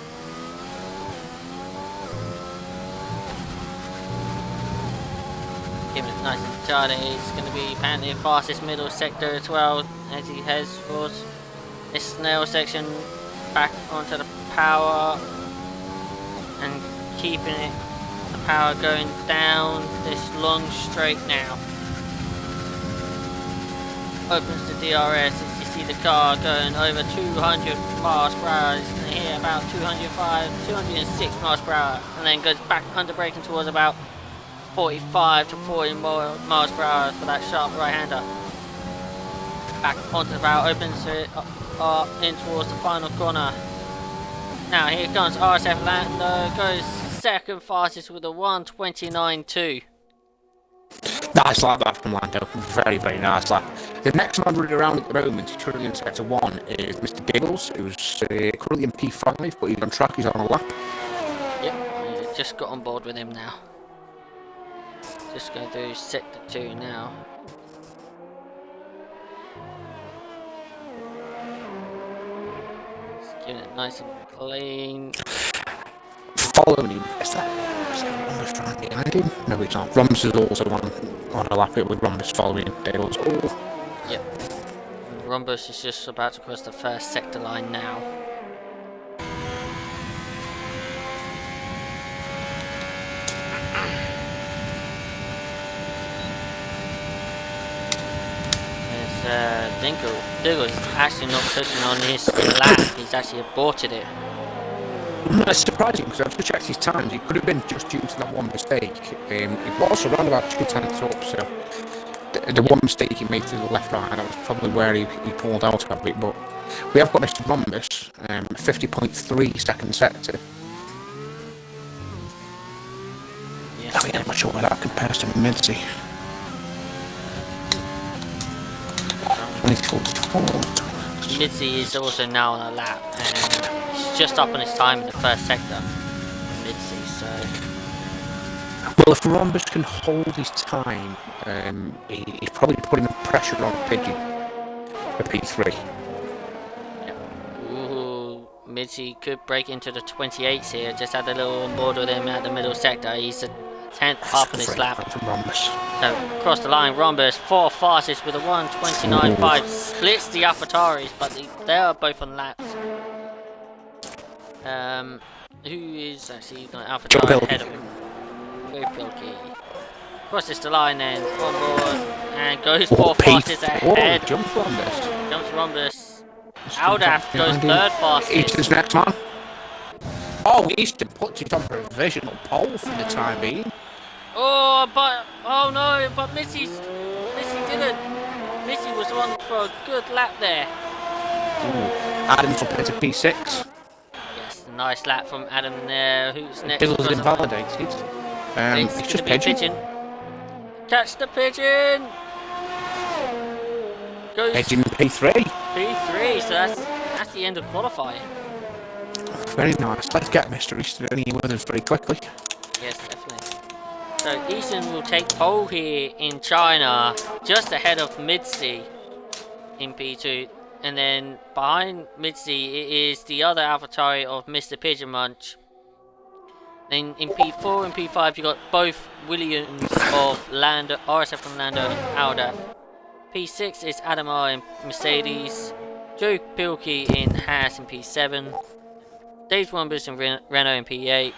Keeping it nice and tidy. It's going to be apparently the fastest middle sector as well as he heads towards this snail section. Back onto the power and keeping it, the power going down this long straight now. Opens the DRS as you see the car going over 200 miles per hour. It's going to hit about 206 miles per hour, and then goes back under braking towards about 45 to 40 miles per hour for that sharp right-hander. Back onto the power, opens it up in towards the final corner. Now here comes RSF Lando, goes second fastest with a 1:29.2. Nice lap that from Lando, very, very nice lap. The next man running around at the moment, currently in sector 1, is Mr. Giggles, who's currently in P5, but he's on track, he's on a lap. Yep, just got on board with him now. Just going through sector 2 now. Just getting it nice and clean. Following him, is that Rhombus trying behind him? No, it's not. Rhombus is also on a lap with Rhombus following Dale's. Oh. Yep. Rhombus is just about to cross the first sector line now. Diggle's actually not pushing on his lap, he's actually aborted it. That's surprising because I've just checked his times. It could have been just due to that one mistake. It was around about 2 tenths up, so the one mistake he made to the left right, that was probably where he pulled out of it. But we have got Mr. Rhombus, 50.3 second sector. Yeah. I'm not sure where that compares to Midzi. 24. Midzi is also now on a lap, and he's just up on his time in the first sector. Midzi, so. Well, if Rhombus can hold his time, he's probably putting pressure on Pidgey for P3. Yeah. Ooh, Midzi could break into the 28s here. Just had a little on board with him at the middle sector. He's a 10th up on his lap. So across the line, Rhombus 4 fastest with a 1:29.5, splits the AlphaTauris, but they are both on laps. Who is actually got AlphaTauri ahead of him? Very bulky. Crosses the line then, on board, and goes Oh, for fastest ahead. jumps Rhombus. Jumps Rhombus. Aldaf goes behind him. third Easton's fastest. next man. Oh, Easton puts it on provisional pole for the time being. Oh, but Missy didn't. Missy was on for a good lap there. Adams up into P6. Yes, nice lap from Adam there. Who's next? Biddle's invalidated. It's just pigeon. Catch the pigeon. Goes Pigeon P3. P3, so that's the end of qualifying. Very nice. Let's get Mr. Easton in here with us very quickly. Yes, definitely. So Easton will take pole here in China, just ahead of Midsi in P2. And then behind Midsi, it is the other AlphaTauri of Mr. Pigeon Munch. Then in P4 and P5, you got both Williams of RSF1 Lando and Aldaf. P6 is Adamar in Mercedes, Joe Pilkey in Haas in P7, Dave Wombers in Renault in P8,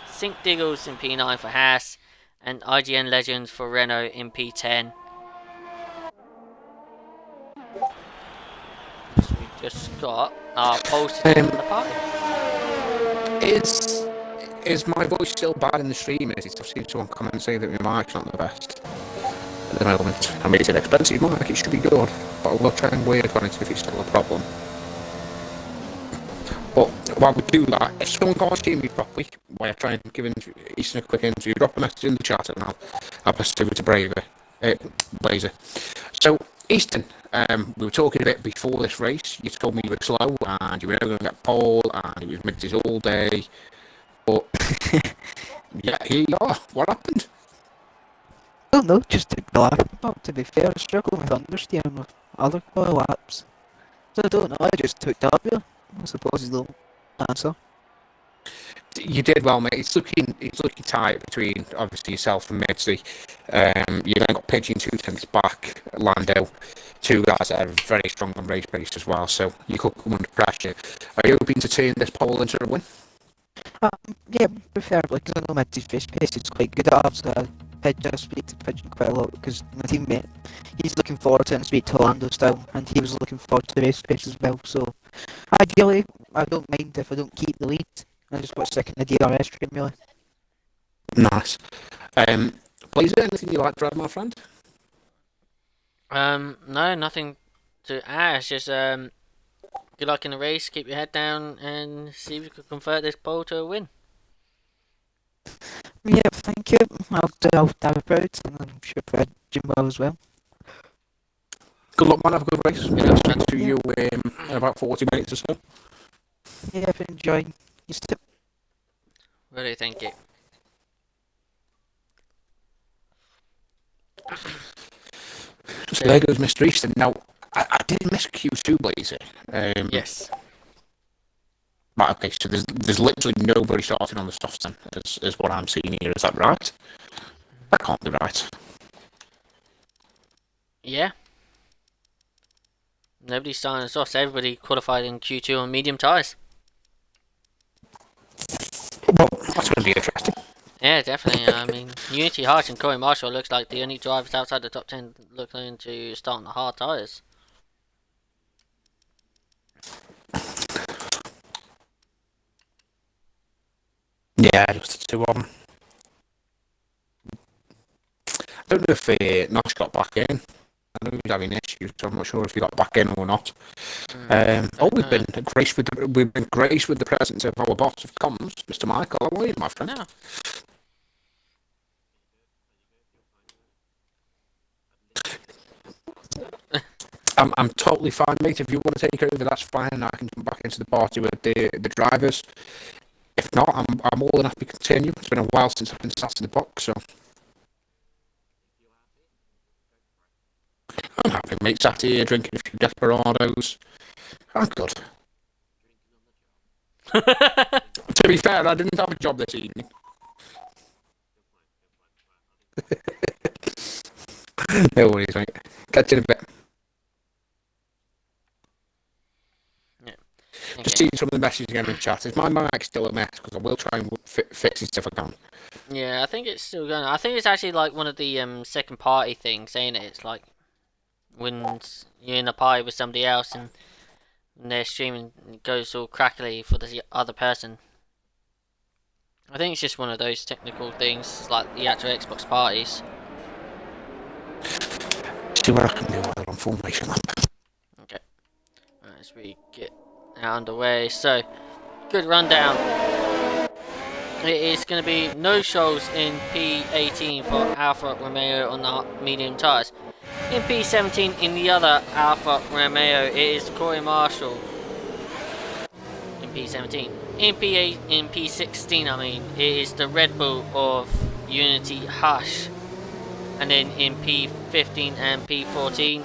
Sink Diggles in P9 for Haas, and IGN Legends for Renault in P10. So we just got our post in the party. Is my voice still bad in the stream? I've seen someone come and say that my mic's not the best at the moment. I mean, it's an expensive mic, it should be good, but we'll try and work on it if it's still a problem. But while we do that, if someone can't hear me properly, while I try and give Easton a quick interview, drop a message in the chat and I'll pass it over to Blazer. So, Easton, we were talking a bit before this race. You told me you were slow and you were never going to get pole and it was middays all day. But yeah, here you are. What happened? I don't know, just took the lap. But to be fair, I struggled with understeering with other laps. So I don't know, I just took W. I suppose is the answer. You did well, mate. It's looking tight between obviously yourself and Mitzi. You then got Pigeon 2 tenths back, Lando, two guys that are very strong on race pace as well. So you could come under pressure. Are you hoping to turn this pole into a win? Yeah, preferably, because I know my race pace is quite good at so I speak to Pigeon quite a lot, because my teammate, he's looking forward to it and speak to Orlando still, and he was looking forward to the race pace as well, so ideally, I don't mind if I don't keep the lead, I just got second in the DRS stream, really. Nice. Blazer, anything you like to add, my friend? No, nothing to add, it's just, good luck in the race, keep your head down, and see if you can convert this pole to a win. Yeah, thank you. I'll have a proud, and I'm sure proud Jim will as well. Good luck, man. Have a good race. I'll chat to you in about 40 minutes or so. Yeah, enjoy. You too. Really, thank you. So there goes Mr. Easton. Now, I did miss Q2, Blazer. Yes. Right, okay, so there's literally nobody starting on the softs then, is what I'm seeing here. Is that right? That can't be right. Yeah. Nobody's starting us off, so everybody qualified in Q2 on medium tyres. Well, that's going to be interesting. Yeah, definitely. I mean, Unity Harsh and Corey Marshall looks like the only drivers outside the top 10 looking to start on the hard tyres. Yeah, just the two of them. I don't know if Nosh got back in. I know he was having issues, so I'm not sure if he got back in or not. We've been graced with the presence of our boss of comms, Mr. Michael. How are you, my friend? Yeah. I'm totally fine, mate. If you want to take over, that's fine. I can jump back into the party with the drivers. If not, I'm more than happy to continue. It's been a while since I've been sat in the box, so I'm happy, mate. Sat here drinking a few desperados. I'm good. To be fair, I didn't have a job this evening. No worries, mate. Catch you in a bit. Just seeing some of the messages again in chat. Is my mic still a mess? Because I will try and fix it if I can. Yeah, I think it's still going. I think it's actually like one of the second party things, ain't it? It's like when you're in a party with somebody else and they're streaming, it goes all crackly for the other person. I think it's just one of those technical things, like the actual Xbox parties. See what I can do while I'm on formation. Okay, as we get underway. So, good rundown. It is going to be no shows in P18 for Alfa Romeo on the medium tyres. In P17, in the other Alfa Romeo, it is Corey Marshall. In P17. In P16, I mean, it is the Red Bull of Unity Hush. And then in P15 and P14,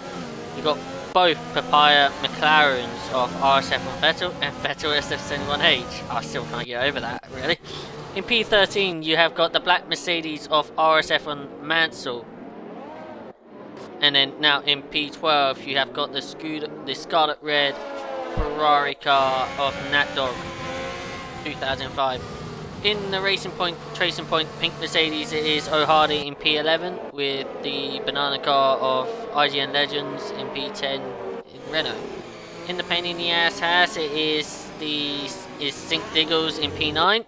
you've got both Papaya McLarens of RSF1 Vettel and Vettel SF71H. I still can't get over that, really. In P13, you have got the black Mercedes of RSF1 Mansell. And then now in P12, you have got the Scarlet Red Ferrari car of NatDog 2005. In the Tracing Point Pink Mercedes, it is O'Hardy in P11 with the banana car of IGN Legends in P10 in Renault. In the pain in the ass Haas, it is Sink Diggles in P9.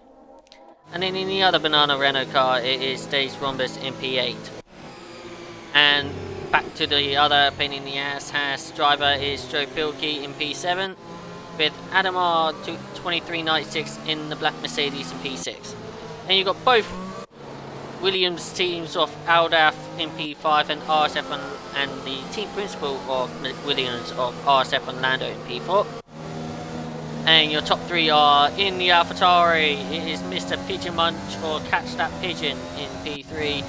And then in the other banana Renault car, it is Days Rhombus in P8. And back to the other pain in the ass Haas driver is Joe Pilkey in P7. With Adam R 2396 in the black Mercedes in P6. And you've got both Williams teams of Aldaf in P5 and RSF1 and the team principal of Williams of RSF1 Lando in P4. And your top three are in the AlphaTauri, it is Mr. Pigeon Munch or Catch That Pigeon in P3.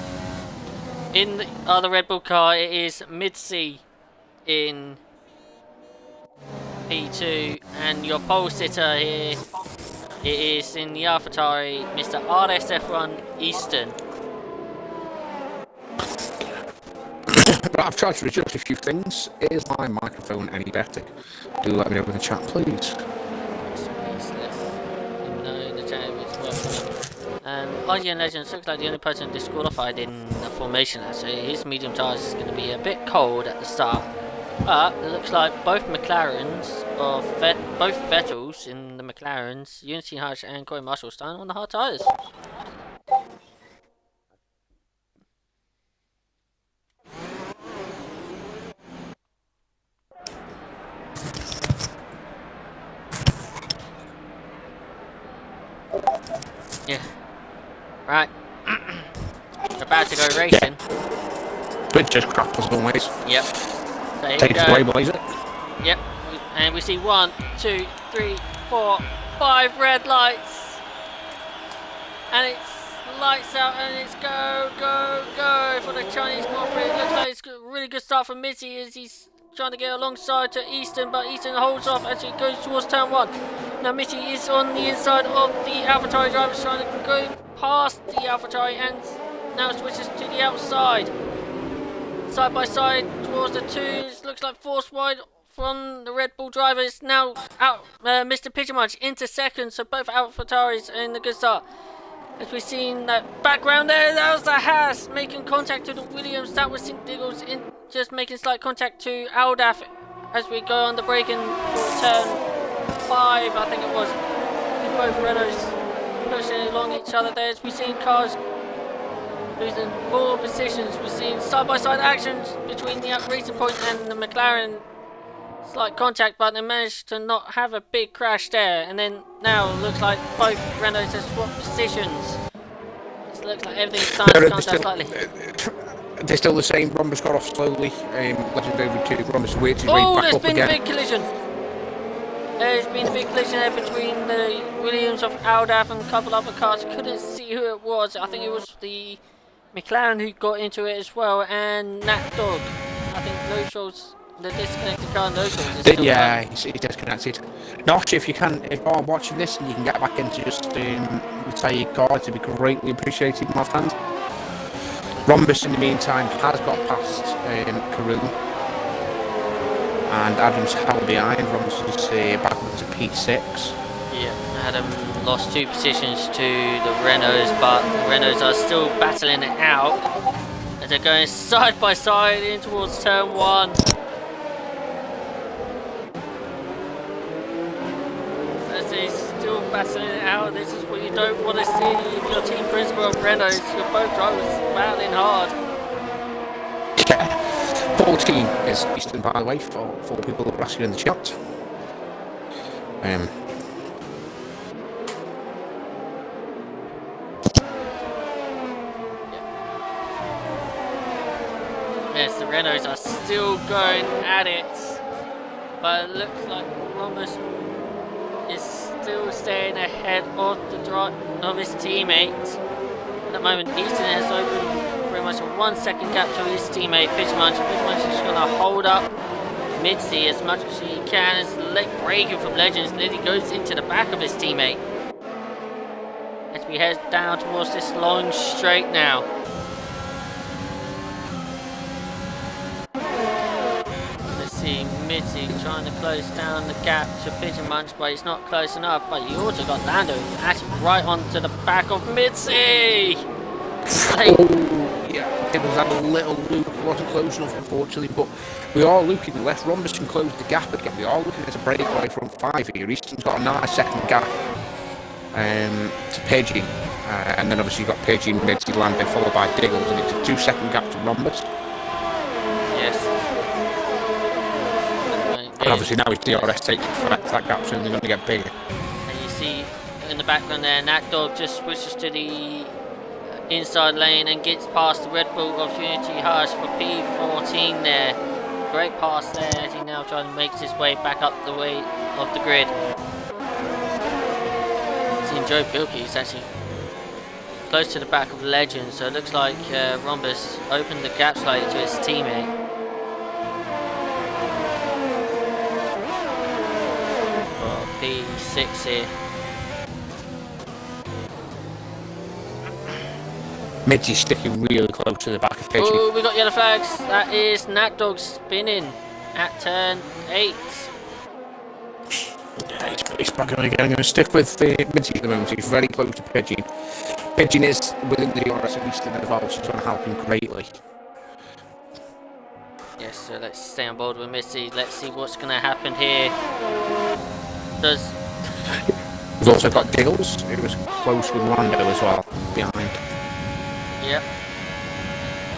In the other Red Bull car, it is Midsi in P2, and your pole sitter here, it is in the AlphaTauri, Mr. RSF1 Easton. But I've tried to adjust a few things. Is my microphone any better? Do let me know in the chat, please. No, the chat is working. IGN Legends looks like the only person disqualified in the formation, so his medium tyres is going to be a bit cold at the start. But it looks like both McLarens, or both Vettels in the McLarens, Unity Hush and Corey Marshall starting on the hard tyres. Yeah. Right. About to go racing. Yeah. But just crap as always. Yep. So take it away, Blazer. Yep. And we see 1, 2, 3, 4, 5 red lights. And it's lights out and it's go, go, go for the Chinese Grand Prix. It looks like it's a really good start from Mitty as he's trying to get alongside to Easton, but Easton holds off as he goes towards turn 1. Now Mitty is on the inside of the AlphaTauri driver, trying to go past the AlphaTauri and now switches to the outside. Side by side towards the twos, looks like force wide from the Red Bull driver. It's now out, Mr. Pigeonmunch into second, so both AlphaTauris are in the good start. As we've seen that background there, that was the Haas making contact to the Williams. That was Sink Diggles in just making slight contact to Aldaf as we go on the braking for turn 5, I think it was. Both Renaults pushing along each other there as we've seen cars losing 4 positions. We've seen side-by-side actions between the Racing Point and the McLaren. Slight contact, but they managed to not have a big crash there. And then now it looks like both Renaults have swapped positions. It looks like everything's starting to calm down slightly. They're still the same. Rhombus got off slowly. Legend over to Rhombus waits his way back up again. Oh, there's been a big collision. There's been a big collision there between the Williams of Aldaf and a couple other cars. Couldn't see who it was. I think it was the McLaren who got into it as well, and Nat Dog. I think those shows, the disconnected car and those shows. Yeah, he's disconnected. Nosh, if you can, if you're watching this and you can get back into just retire your car, it'd be greatly appreciated, my friend. Rhombus, in the meantime, has got past Karoo. and Adam's held behind. Robbins is back up to P6. Yeah, Adam lost 2 positions to the Renaults, but the Renaults are still battling it out as they're going side by side in towards turn 1. As they're still battling it out, this is what you don't want to see if your team principal of Renaults, your both drivers battling hard. Yeah. 14 is Eastern, by the way, for people that are asking in the chat. Yes, the Renaults are still going at it, but it looks like Rhombus is still staying ahead of his teammate. At the moment, Easton has opened pretty much a 1 second gap to his teammate Pitchmunch. Pitchmunch is going to hold up Mitzi as much as he can as the leg breaking from Legends nearly goes into the back of his teammate. As we head down towards this long straight now. Let's see Mitzi trying to close down the gap to Pitchmunch, but he's not close enough. But you also got Lando actually right onto the back of Mitzi. Yeah, it was had a little loop, it wasn't close enough unfortunately, but we are looking unless Rhombus can close the gap again. We are looking at a breakaway from 5 here. Easton's got a nice second gap to Pidgey, and then obviously you've got Pidgey, Mitzi, Lando, followed by Diggles, and it's a 2 second gap to Rhombus. Yes. And obviously now his DRS takes that gap's only going to get bigger. And you see in the background there, Nat Dog just switches to the inside lane and gets past the Red Bull of Unity Hush for P14 there. Great pass there as he now tries to make his way back up the way of the grid. Seeing Joe Pilkey is actually close to the back of Legend, so it looks like Rhombus opened the gap slightly to his teammate. For P6 here. Mitzi's sticking really close to the back of Pidgey. Oh, we got yellow flags. That is Nat Dog spinning at turn 8. Yeah, he's back on again. I'm going to stick with Mitzi at the moment. He's very close to Pidgey. Pidgey is within the DRS at least in the ball, so it's going to help him greatly. Yes, so let's stay on board with Mitzi. Let's see what's going to happen here. We've also got Diggles, who was close with Lando as well, behind. Yep.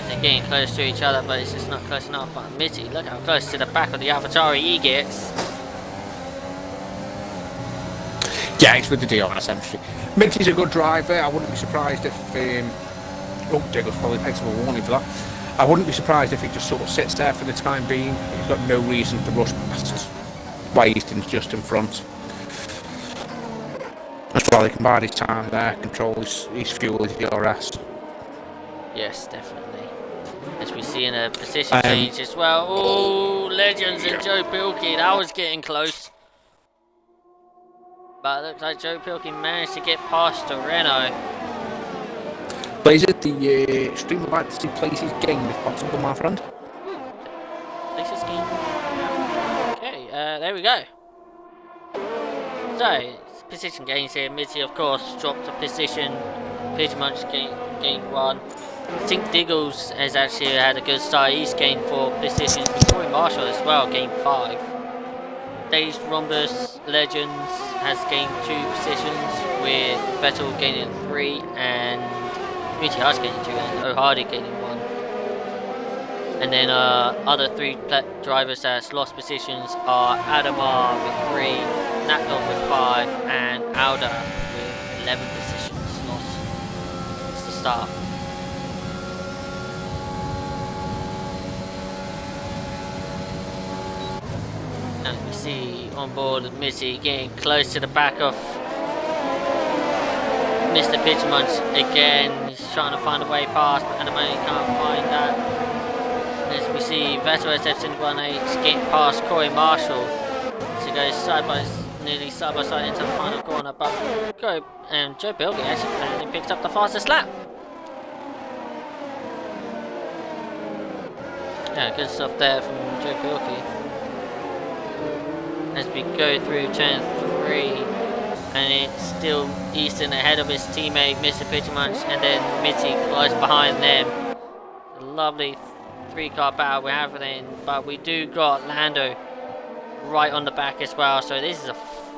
They're getting close to each other, but it's just not close enough. But Mitzi, look how close to the back of the AlphaTauri he gets. Yeah, it's with the DRS entry. Mitzi's a good driver. I wouldn't be surprised if... Diggles probably takes him a warning for that. I wouldn't be surprised if he just sort of sits there for the time being. He's got no reason to rush past while Easton's just in front. That's why they can bide his time there, control his fuel, his DRS. Yes, definitely. As we see in a position change as well. Oh, Legends and Joe Pilkey. That was getting close. But it looks like Joe Pilkey managed to get past the Renault. Blazer, the stream would like to see places gained if possible, my friend. Places gained. Okay, there we go. So, position gains here. Mitzi, of course, dropped a position. Pidgemunch gained 1. I think Diggles has actually had a good start. He's gained 4 positions. Corey Marshall as well gained 5. Dazed Rhombus Legends has gained 2 positions, with Vettel gaining 3 and Unity Hush gaining 2 and O'Hardy gaining 1. And then other 3 drivers that's lost positions are Adamar with 3, Natdog with 5, and Alda with 11 positions lost. It's the start. And we see on board Mitzi getting close to the back of Mr. Pidgemunch again. He's trying to find a way past, but at the moment he can't find that. And as we see Vettel SF1H getting past Corey Marshall. So he goes nearly side by side into the final corner, but Joe Bilge actually picks up the fastest lap. Yeah, good stuff there from Joe Bilge. as we go through turn 3, and it's still Easton ahead of his teammate Mr. Pretty Much, and then Mitty close behind them. A lovely 3-car battle we're having, but we do got Lando right on the back as well, so this is a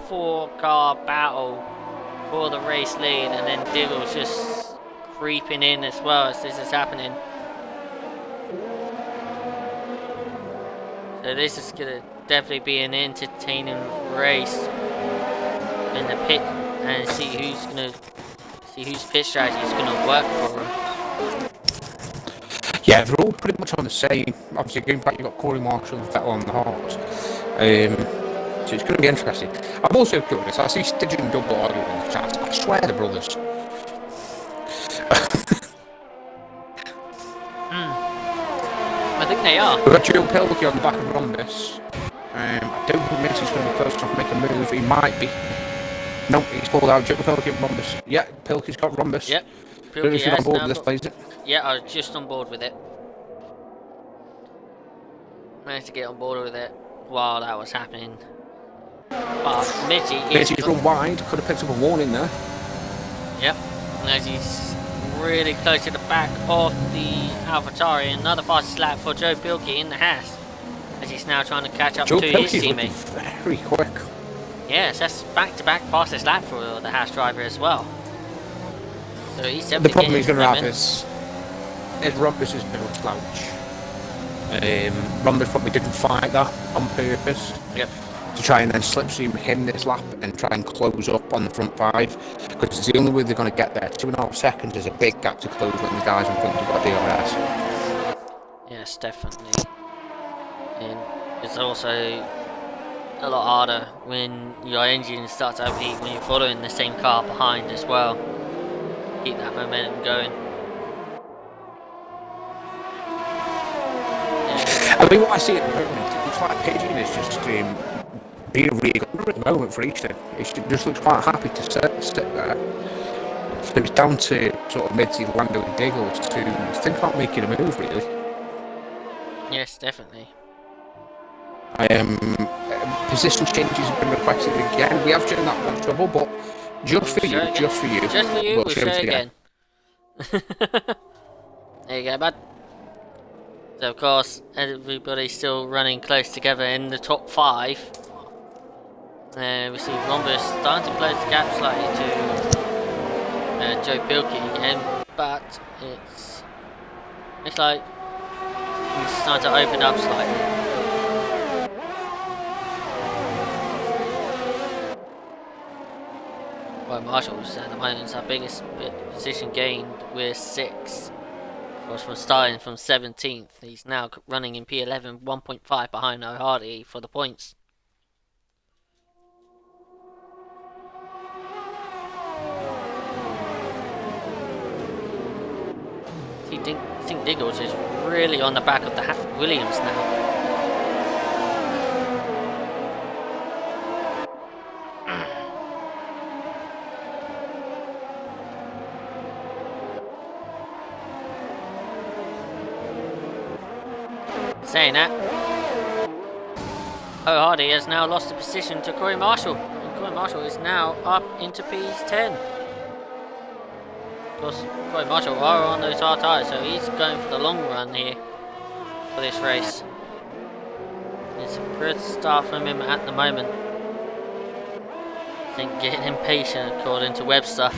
4-car battle for the race lead, and then Diggle's just creeping in as well as this is happening. So this is gonna definitely be an entertaining race in the pit, and see whose pit strategy is gonna work for them. Yeah, they're all pretty much on the same. Obviously, going back, you've got Corey Marshall and Vettel on the horse. So it's going to be interesting. I'm also curious. I see Stidgen and Double arguing in the chat. I swear they're brothers. I think they are. We've got Joe Pelkey on the back of Rhombus. I don't think Mitty's going to be close enough to make a move. He might be. No, he's pulled out. Joe Pelkey and Rhombus. Yeah, Pelkey's got Rhombus. Yep. Don't know if you're on board with this, please. Yeah, I was just on board with it. Managed to get on board with it while that was happening. But Mitty's run wide. Could have picked up a warning there. Yep. And as he's really close to the back of the AlphaTauri, another fastest lap for Joe Pilkey in the Haas, as he's now trying to catch up to his teammate. Very quick. Yes, that's back-to-back fastest lap for the Haas driver as well. So he's The problem he's going to have is Rhombus is no slouch. Rhombus probably didn't fight that on purpose. Yep. To try and then slipstream him this lap and try and close up on the front 5, because it's the only way they're going to get there. 2.5 seconds is a big gap to close when the guys in front have got DRS. Yes, definitely. And it's also a lot harder when your engine starts to overheat when you're following the same car behind as well. Keep that momentum going. I mean, what I see at the moment, it looks like Pigeon is just being really good at the moment for Easton. He just looks quite happy to sit there. So it's down to sort of Mitty, Lando and Diggles to think about making a move, really. Yes, definitely. Position changes have been requested again. We have shown that one trouble, but just for you, Just for you, we'll show it again. There you go, bud. So of course, everybody's still running close together in the top 5. We see Rhombus starting to close the gap slightly to Joe Pilkey again, but it's like he's starting to open up slightly. Well, Marshall's at the moment is our biggest position gained. We're 6. Was from starting from 17th. He's now running in P11, 1.5 behind O'Hardy for the points. I think Diggles is really on the back of the Williams now. Saying that, O'Hardy has now lost the position to Corey Marshall, and Corey Marshall is now up into P10. Of course, Corey Marshall are on those hard tyres, so he's going for the long run here for this race. It's a good start from him at the moment. I think getting impatient according to Webster.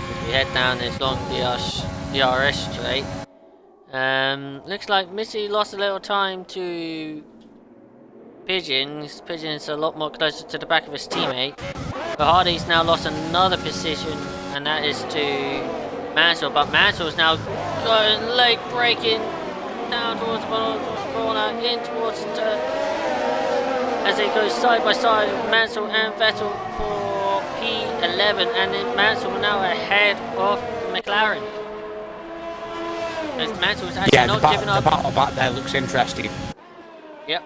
As we head down this long DRS straight. Looks like Missy lost a little time to Pigeons. Pigeons a lot more closer to the back of his teammate. But Hardy's now lost another position, and that is to Mansell. But Mansell's now going late braking down towards the bottom of the corner, in towards the turn. As it goes side by side, Mansell and Vettel for P11, and then Mansell now ahead of McLaren. As Mansell's actually not giving up. The battle back there looks interesting. Yep.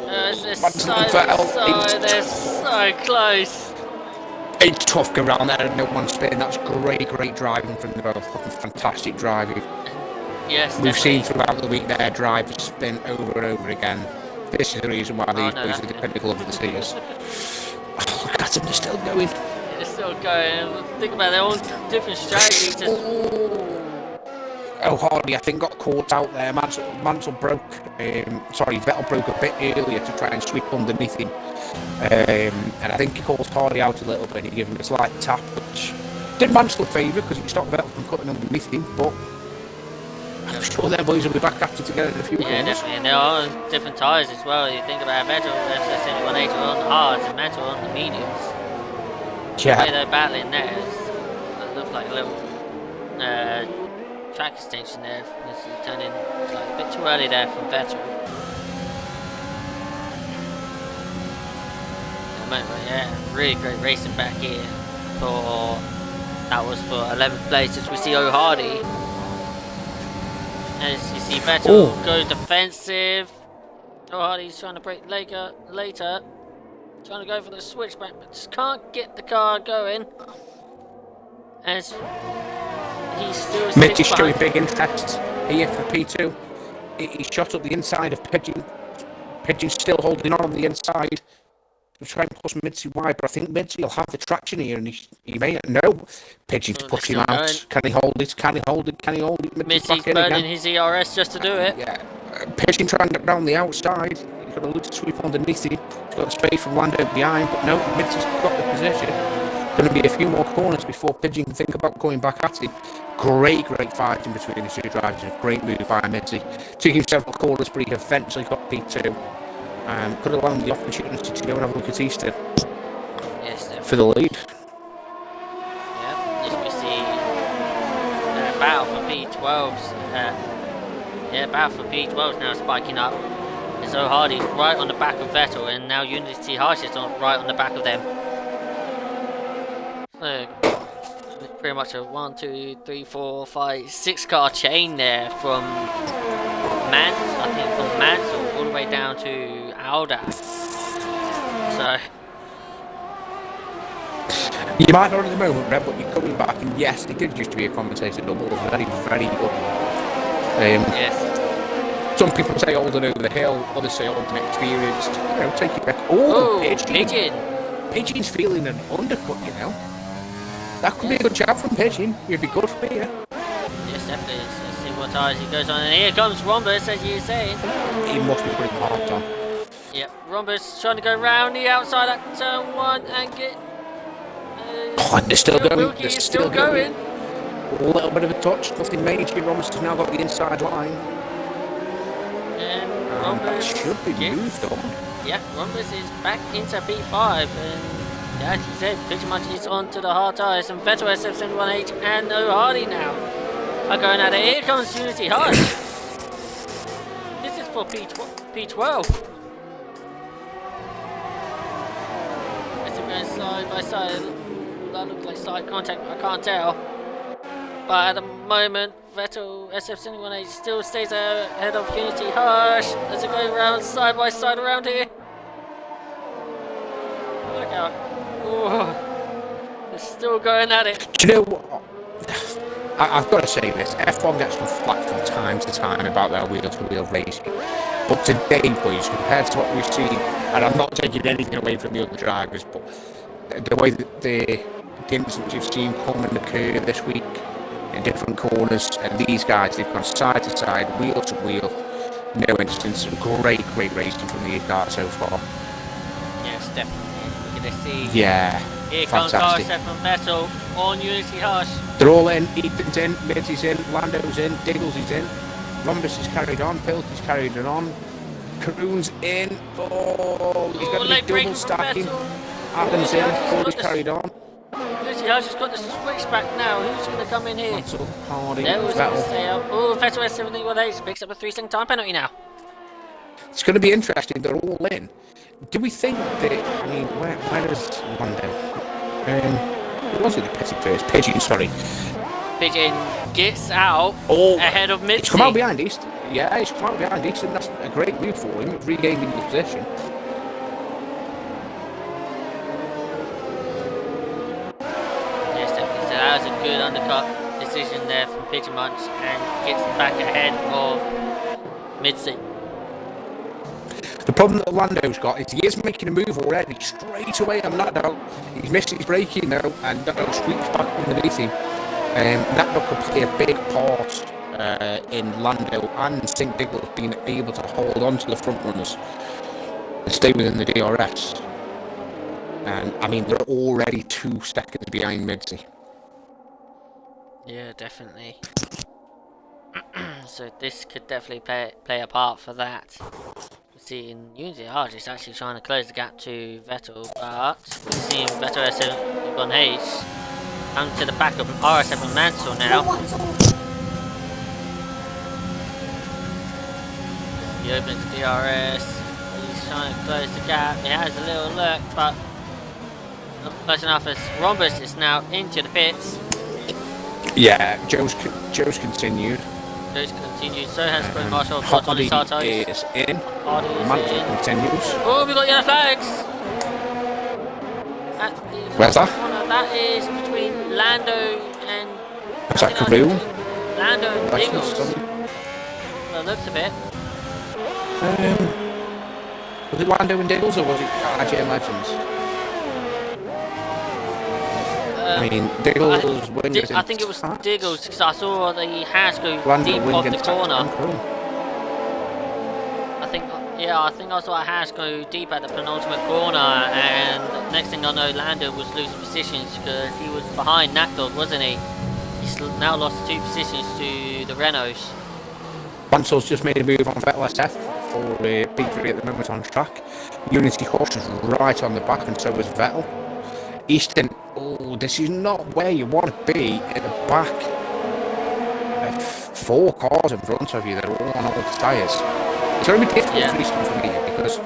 They're so close. It's tough going around there and no one spin. That's great driving from the both. Fantastic driving. Yes, We've seen definitely. throughout the week their drivers spin over and over again. This is the reason why Oh these no, boys that's are the good. pinnacle of the series. Oh, look at them, they're still going. It's still going. Think about their own different strategies. Just Oh, Hardy, I think, got caught out there. Mansell broke, Vettel broke a bit earlier to try and sweep underneath him. And I think he caused Hardy out a little bit. He gave him a slight tap, which did Mansell a favour because he stopped Vettel from cutting underneath him. But I'm sure their boys will be back after together in a few yeah, corners. definitely. And they're on different tyres as well. You think about Vettel, S04 on the hards and Mansell on the mediums. The way Yeah. they're battling there, it looks like a little track extension there. This is turning it's like a bit too early there from Vettel. Yeah, really great racing back here. That was for 11th place as we see O'Hardy. As you see Vettel go defensive. O'Hardy's trying to break later. Trying to go for the switchback, but just can't get the car going. As he's still Mitch is 6 showing behind. big interest here for P2. He shot up the inside of Pigeon. Pigeon's still holding on the inside. He'll try and push Mitzi wide, but I think Mitzi will have the traction here, and he may no. Pigeon's Oh, pushing him out. going. Can he hold it? Can he hold it? Can he hold it? Mitzi's Mitzi's back in burning again. his ERS just to do it. Yeah. Pigeon trying to get down the outside. He's got a little sweep underneath him. He's got the space from Lando behind, but no, Mitzi's got the position. Going to be a few more corners before Pigeon can think about going back at it. Great fight in between the two drivers. A great move by Mitzi. Took him several corners, but he eventually got P2. Could have allowed him the opportunity to go and have a look at Easton Yes, for the lead. yeah, as we see battle for P12s. Battle for P12s now spiking up. As O'Hardy's right on the back of Vettel, and now Unity Harsh is right on the back of them. So pretty much a 1, 2, 3, 4, 5, 6 car chain there from Mansell all the way down to Alda. So You might not at the moment, Red, but you're coming back, and yes, it did used to be a commentator double. Very good. yes. Some people say old and over the hill, others say old and experienced. Take it back. Pigeon. Pigeon's feeling an undercut, That could be a good job from Pigeon. You'd be good for you. Yes, definitely. Let's see what tires he goes on. And here comes Rhombus, as you say. He must be pretty hard on. Yep, Rhombus trying to go round the outside at turn 1 and get. And they're still going. Wilkie is still going. A little bit of a touch, nothing major. Rhombus has now got the inside line. And That Rhombus should be moved on. Yeah, Rhombus is back into P5 and as you said, pretty much he's on to the hard tyres and Vettel SF71H and O'Hardy now are going at it. Here comes Unity Hush. This is for P12. As it goes side by side, that looks like side contact, I can't tell. But at the moment, Vettel SF71H still stays ahead of Unity Hush as it goes around side by side around here. Look out. Ooh. They're still going at it. Do you know what? I've got to say this. F1 gets some flack from time to time about their wheel-to-wheel racing. But today, boys, compared to what we've seen, and I'm not taking anything away from the other drivers, but the way that the incidents you've seen come and occur this week in different corners, and these guys, they've gone side to side, wheel to wheel, no instance. Great racing from these guys so far. Yes, definitely. We're going to see. Yeah, Here fantastic. comes RSF1 Vettel on Unity Hush. They're all in. Ethan's in, Mitzi's in, Lando's in, Diggles is in, Rhombus is carried on, Pilkey's carried it on, Caroon's in. Oh, he's got late to be braking double from stacking. Vettel. Adam's in, He's Corey's got carried on. Unity Hush has got the switchback now. Who's going to come in here? Mansell, Hardy, There was Vettel. stay up. Oh, Vettel S71H picks up a 3-second time penalty now. It's going to be interesting. They're all in. Do we think that? I mean, where is Lando? Who was it that pitted first? Pigeon, sorry. Pigeon gets out ahead of Mitzi. He's come out behind East. Yeah, he's come out behind East, and that's a great move for him, regaining the position. Yes, definitely. So that was a good undercut. This position there from Pigeon Munch and gets back ahead of Midseat. The problem that Lando's got is he is making a move already straight away on Nado. He's missed his braking now, and Nado sweeps back underneath him. Nado could play a big part in Lando and St. Diggle being able to hold on to the front runners and stay within the DRS. And I mean, they're already 2 seconds behind Midseat. Yeah, definitely. So this could definitely play a part for that. See, in Unity Hard is actually trying to close the gap to Vettel, but we're seeing Vettel S04 H come to the back of RSF1 Mansell now. He opens the DRS, he's trying to close the gap, he has a little look, but not close enough as Rhombus is now into the pits. Yeah, Joe's continued. Joe's continued, so has Sprint Marshall for Tony Sartos. Is in. Hardy is Mantle in. continues. Oh, we got yellow flags! Where's that? That is between Lando and... Is that Carew? Lando and Diggles. Well, it looks a bit. Was it Lando and Diggles or was it RJ Legends? I mean, Diggles wingers. I think it was Diggles because I saw the hash go Lando deep off the wingers corner. I think I saw a hash go deep at the penultimate corner, and next thing I know, Lando was losing positions because he was behind Natdog, wasn't he? He's now lost 2 positions to the Renaults. Mansell's just made a move on Vettel SF for P3 at the moment on track. Unity Horse is right on the back, and so is Vettel. Easton, oh, this is not where you want to be at the back. 4 cars in front of you, they're all on old tyres. It's going to be difficult for Easton from here because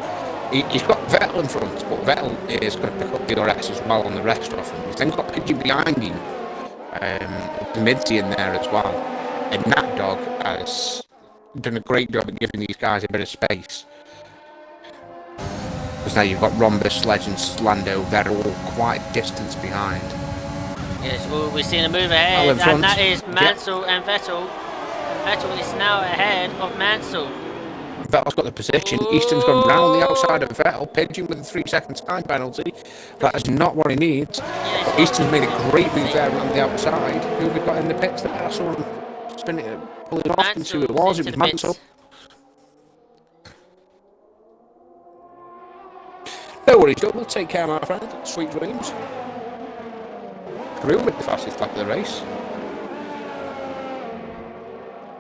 he's got Vettel in front, but Vettel is going to pick up the DRS as well on the rest of them. He's then got Pidgey behind him, Midseat in there as well. And that dog has done a great job at giving these guys a bit of space. Because now you've got Rhombus, Legends, Lando, they're all quite distance behind. Yes, well, we're seeing a move ahead, and that is Mansell and Vettel. Vettel is now ahead of Mansell. Vettel's got the position. Easton's gone round the outside of Vettel, Pigeon with a 3-second time penalty. That is not what he needs. But Easton's made a great move there around the outside. Who have we got in the pits there? I saw him spinning it, pulling off, and see who it was. It was Mansell. No worries, Doug. We'll take care, my friend. Sweet dreams. Carew with the fastest lap of the race.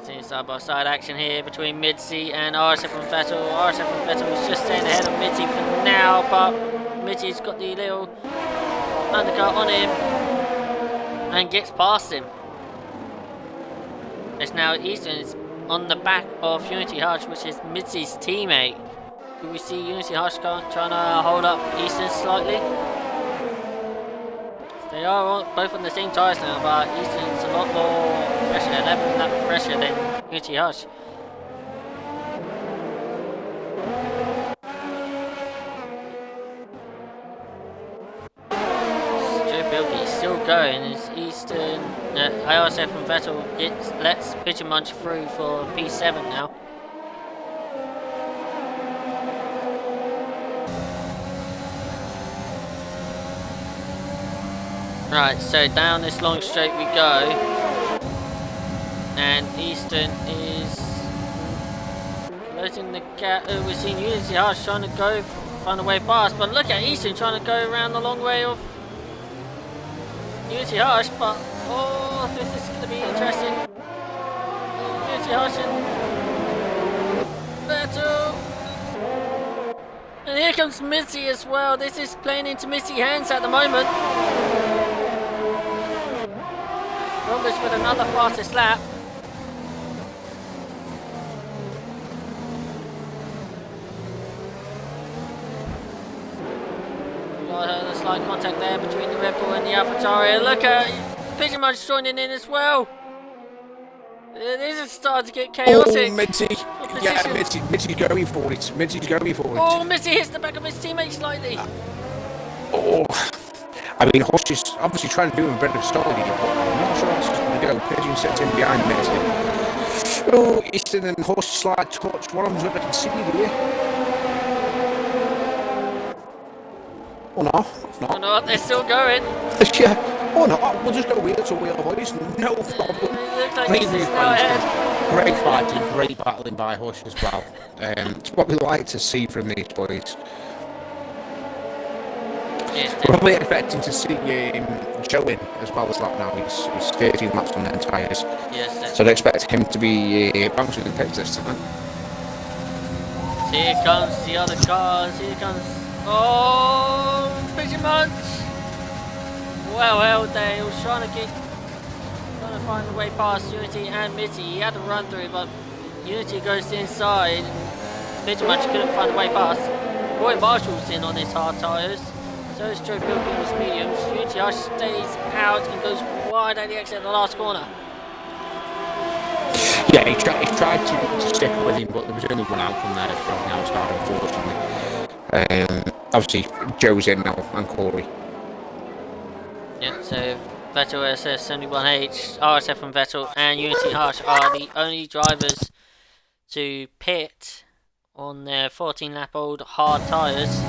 Seeing side-by-side action here between Midseat and RSF and Vettel. RSF and Vettel is just staying ahead of Midseat for now, but Midseat's got the little undercut on him and gets past him. It's now Easton on the back of Unity Hush, which is Midseat's teammate. Do we see Unity Hush trying to hold up Easton slightly? They are both on the same tyres now, but Easton's a lot more fresher, 11 lap fresher than Unity Hush. Is still going as Easton, IRSF and Vettel lets Pigeon Munch through for P7 now. Right, so down this long straight we go, and Easton is closing the gap. We've seen Unity Hush trying to find a way past, but look at Easton trying to go around the long way of Unity Hush, but oh, this is going to be interesting. Unity Hush and Vettel. And here comes Missy as well. This is playing into Missy hands at the moment. Rhombus with another fastest lap. Got a slight contact there between the Red Bull and the AlphaTauri. Look at Pigeon Munch joining in as well. This is starting to get chaotic. Oh, Mitzi. Yeah, Mitzi's going for it. Mitzi's going for it. Oh, Mitzi hits the back of his teammate slightly. Oh. I mean, Horse is obviously trying to do him a bit of a stall here, but I'm not sure else is going to we go. Pigeon sets in behind Mitzi. Oh, Easton and Horse slide touch. One of them's what I can see here. Oh no, it's not. Oh no, they're still going. Yeah. Oh no, we'll just go wheel to wheel, boys. No problem. Looks like Great he's move now by ahead. Easton. Great fighting, great battling by Hush as well. It's what we like to see from these boys. Yes, Probably expecting to see Joe in as well as that now. He's 13 laps on their tyres. yes, So I'd expect him to be bouncing the pits this time. here comes the other cars. Here comes. Oh, Pigeon Munch. Well held there. He was trying to find a way past Unity and Mitty. He had to run through, but Unity goes inside. Pigeon Munch couldn't find a way past. Roy Marshall's in on his hard tyres. So is Joe Pilgrim's mediums. Unity Hush stays out and goes wide at the exit of the last corner. Yeah, he tried to stick with him, but there was only one out from there from the outside, unfortunately. Obviously, Joe's in now, and Corey. Yeah, so Vettel RSF71H, RSF and Vettel, and Unity Hush are the only drivers to pit on their 14-lap-old hard tyres.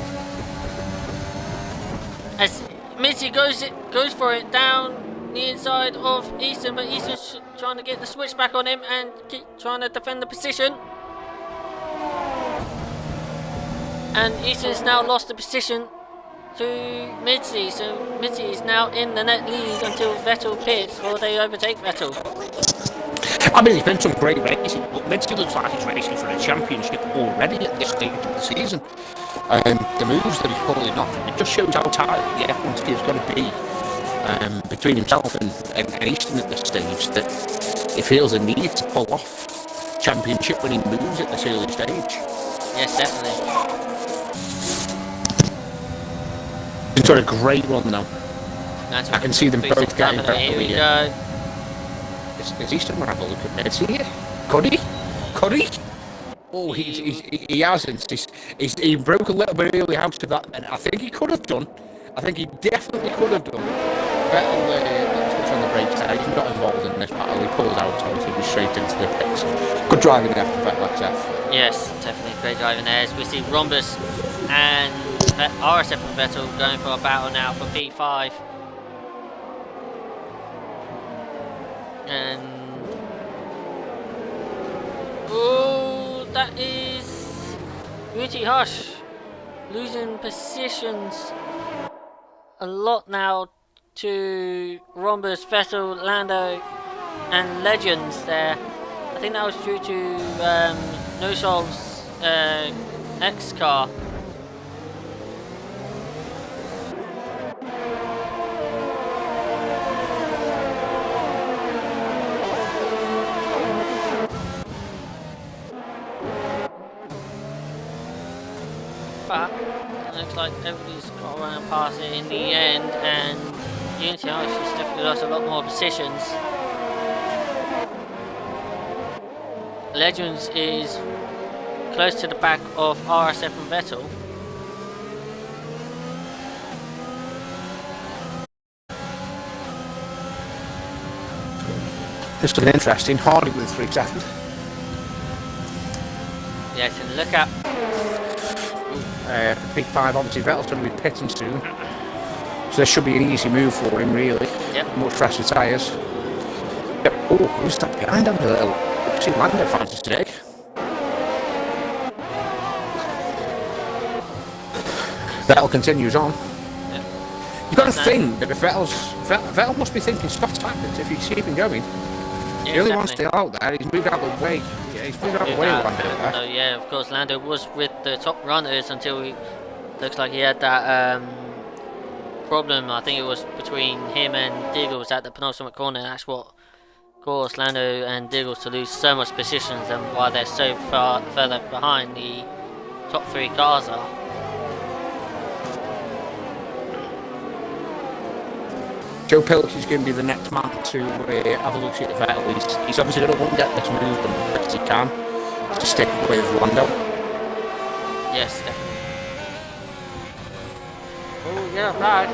As Mitty goes for it down the inside of Easton, but Easton's trying to get the switch back on him and keep trying to defend the position. And Easton's now lost the position to Mitzi, so Mitzi is now in the net lead until Vettel pits or they overtake Vettel. I mean, he's been some great racing, but Mitzi looks like he's racing for a championship already at this stage of the season. The moves that he's pulling off, it just shows how tight the F1 skill's going to be between himself and Easton at this stage, that he feels a need to pull off championship winning moves at this early stage. Yes, definitely. He's got a great run now. That's I can see them both getting better. Here we go. Is Easton going to have a look at Mitzi here? Could he? Oh, he hasn't. He broke a little bit early out of that, and I think he could have done. I think he definitely could have done. Vettel touch on the brakes there. He's not involved in this battle. He pulled out, obviously, was straight into the pits. Good driving there for Vettel XF. Yes, definitely great driving there. As we see Rhombus and RSF and Vettel going for a battle now for P5. And oh, that is Unity Hush losing positions a lot now to Rhombus, Vettel, Lando, and Legends there. I think that was due to No Sol's X car. But it looks like everybody's got around past it in the end, and Unity Hush has definitely lost a lot more positions. Legends is close to the back of RSF and Vettel. This looking interesting. Hardy with 3 seconds. Yes, and look at Big 5, obviously Vettel's going to be pitting soon, so this should be an easy move for him, really. Yep. Much fresher tyres. Yep. Oh, who's that behind him a little? I've seen Lando fans today. Vettel continues on. Yep. You've got to think that if Vettel must be thinking Scott's tactics if he's keeping going. Yeah, He only wants to out there, he's moved out of the way. Yeah, he's moved out of the way of Lando there. So yeah, of course Lando was with the top runners until he looks like he had that problem. I think it was between him and Diggles at the penultimate corner. That's what caused Lando and Diggles to lose so much positions and why they're so far further behind the top 3 cars are. Joe Pilk is going to be the next man to have a look at Vettel. He's obviously going to want to get this move done as best he can to stick with Lando. Yes, definitely. Oh yeah, right.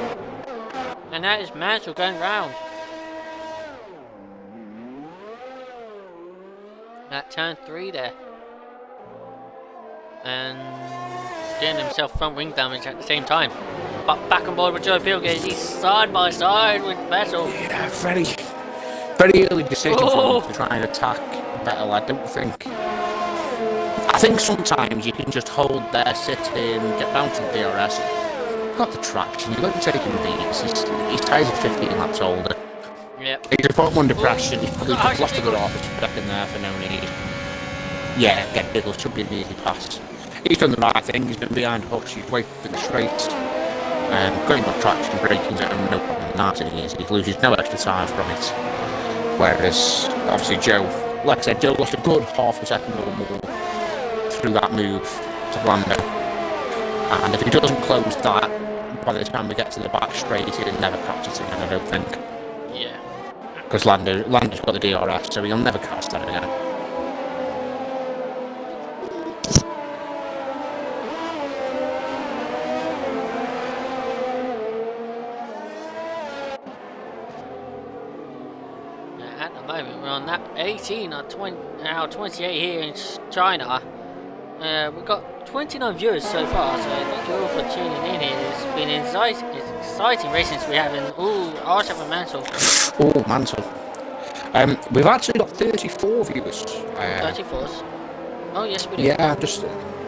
And that is Mansell going round. at turn 3 there. And getting himself front wing damage at the same time. But back on board with Joe Pilgrim, he's side by side with Vettel. Yeah, very early decision for him to try and attack Vettel. I think sometimes you can just hold there, sit in, get down to the DRS. You've got the traction, you've got to take him beats. His tyres are 15 laps older. Yep. He's put him under pressure, he's probably just lost a good half a second there for no need. Yeah, get Biddle, should be an easy pass. He's done the right thing, he's been behind Hush, he's waited for the straights. Going with traction, braking, no problem, nice and easy. He loses no extra time from it. Whereas, obviously, Joe, like I said, Joe lost a good half a second or more through that move to Lando. And if he doesn't close that, by the time we get to the back straight, he'll never catch it again, I don't think. Yeah. Because Lando's got the DRS, so he'll never catch that again. At the moment, we're on lap 18 or 28 here in China. We've got 29 viewers so far, so thank you all for tuning in here. It's been exciting racing we have in RSF1 Mansell. Oh, Mansell. We've actually got 34 viewers. 34s. Oh yes, we do. Yeah,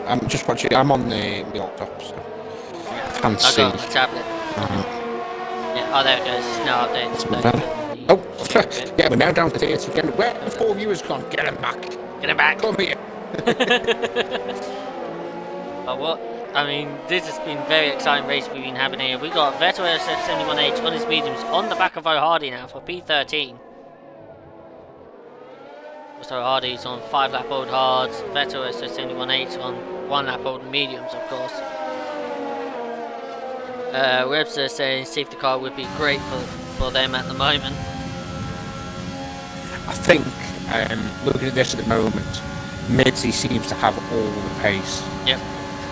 I'm just watching. I'm on the laptop, so I can't see. I got the tablet. Yeah, oh there it goes. It's now updated. Oh, yeah, we're now down to 30 again. Where have the 4 viewers gone? Get them back. Get him back. Come here. But what? I mean, this has been very exciting race we've been having here. We got Vettel RSF1 on his mediums on the back of O'Hardy now for P13. So Hardy's on 5 lap old hards, Vettel RSF1 on 1 lap old mediums, of course. Webster saying safety car would be great for them at the moment. I think, looking at this at the moment, Mitzi seems to have all the pace. Yep.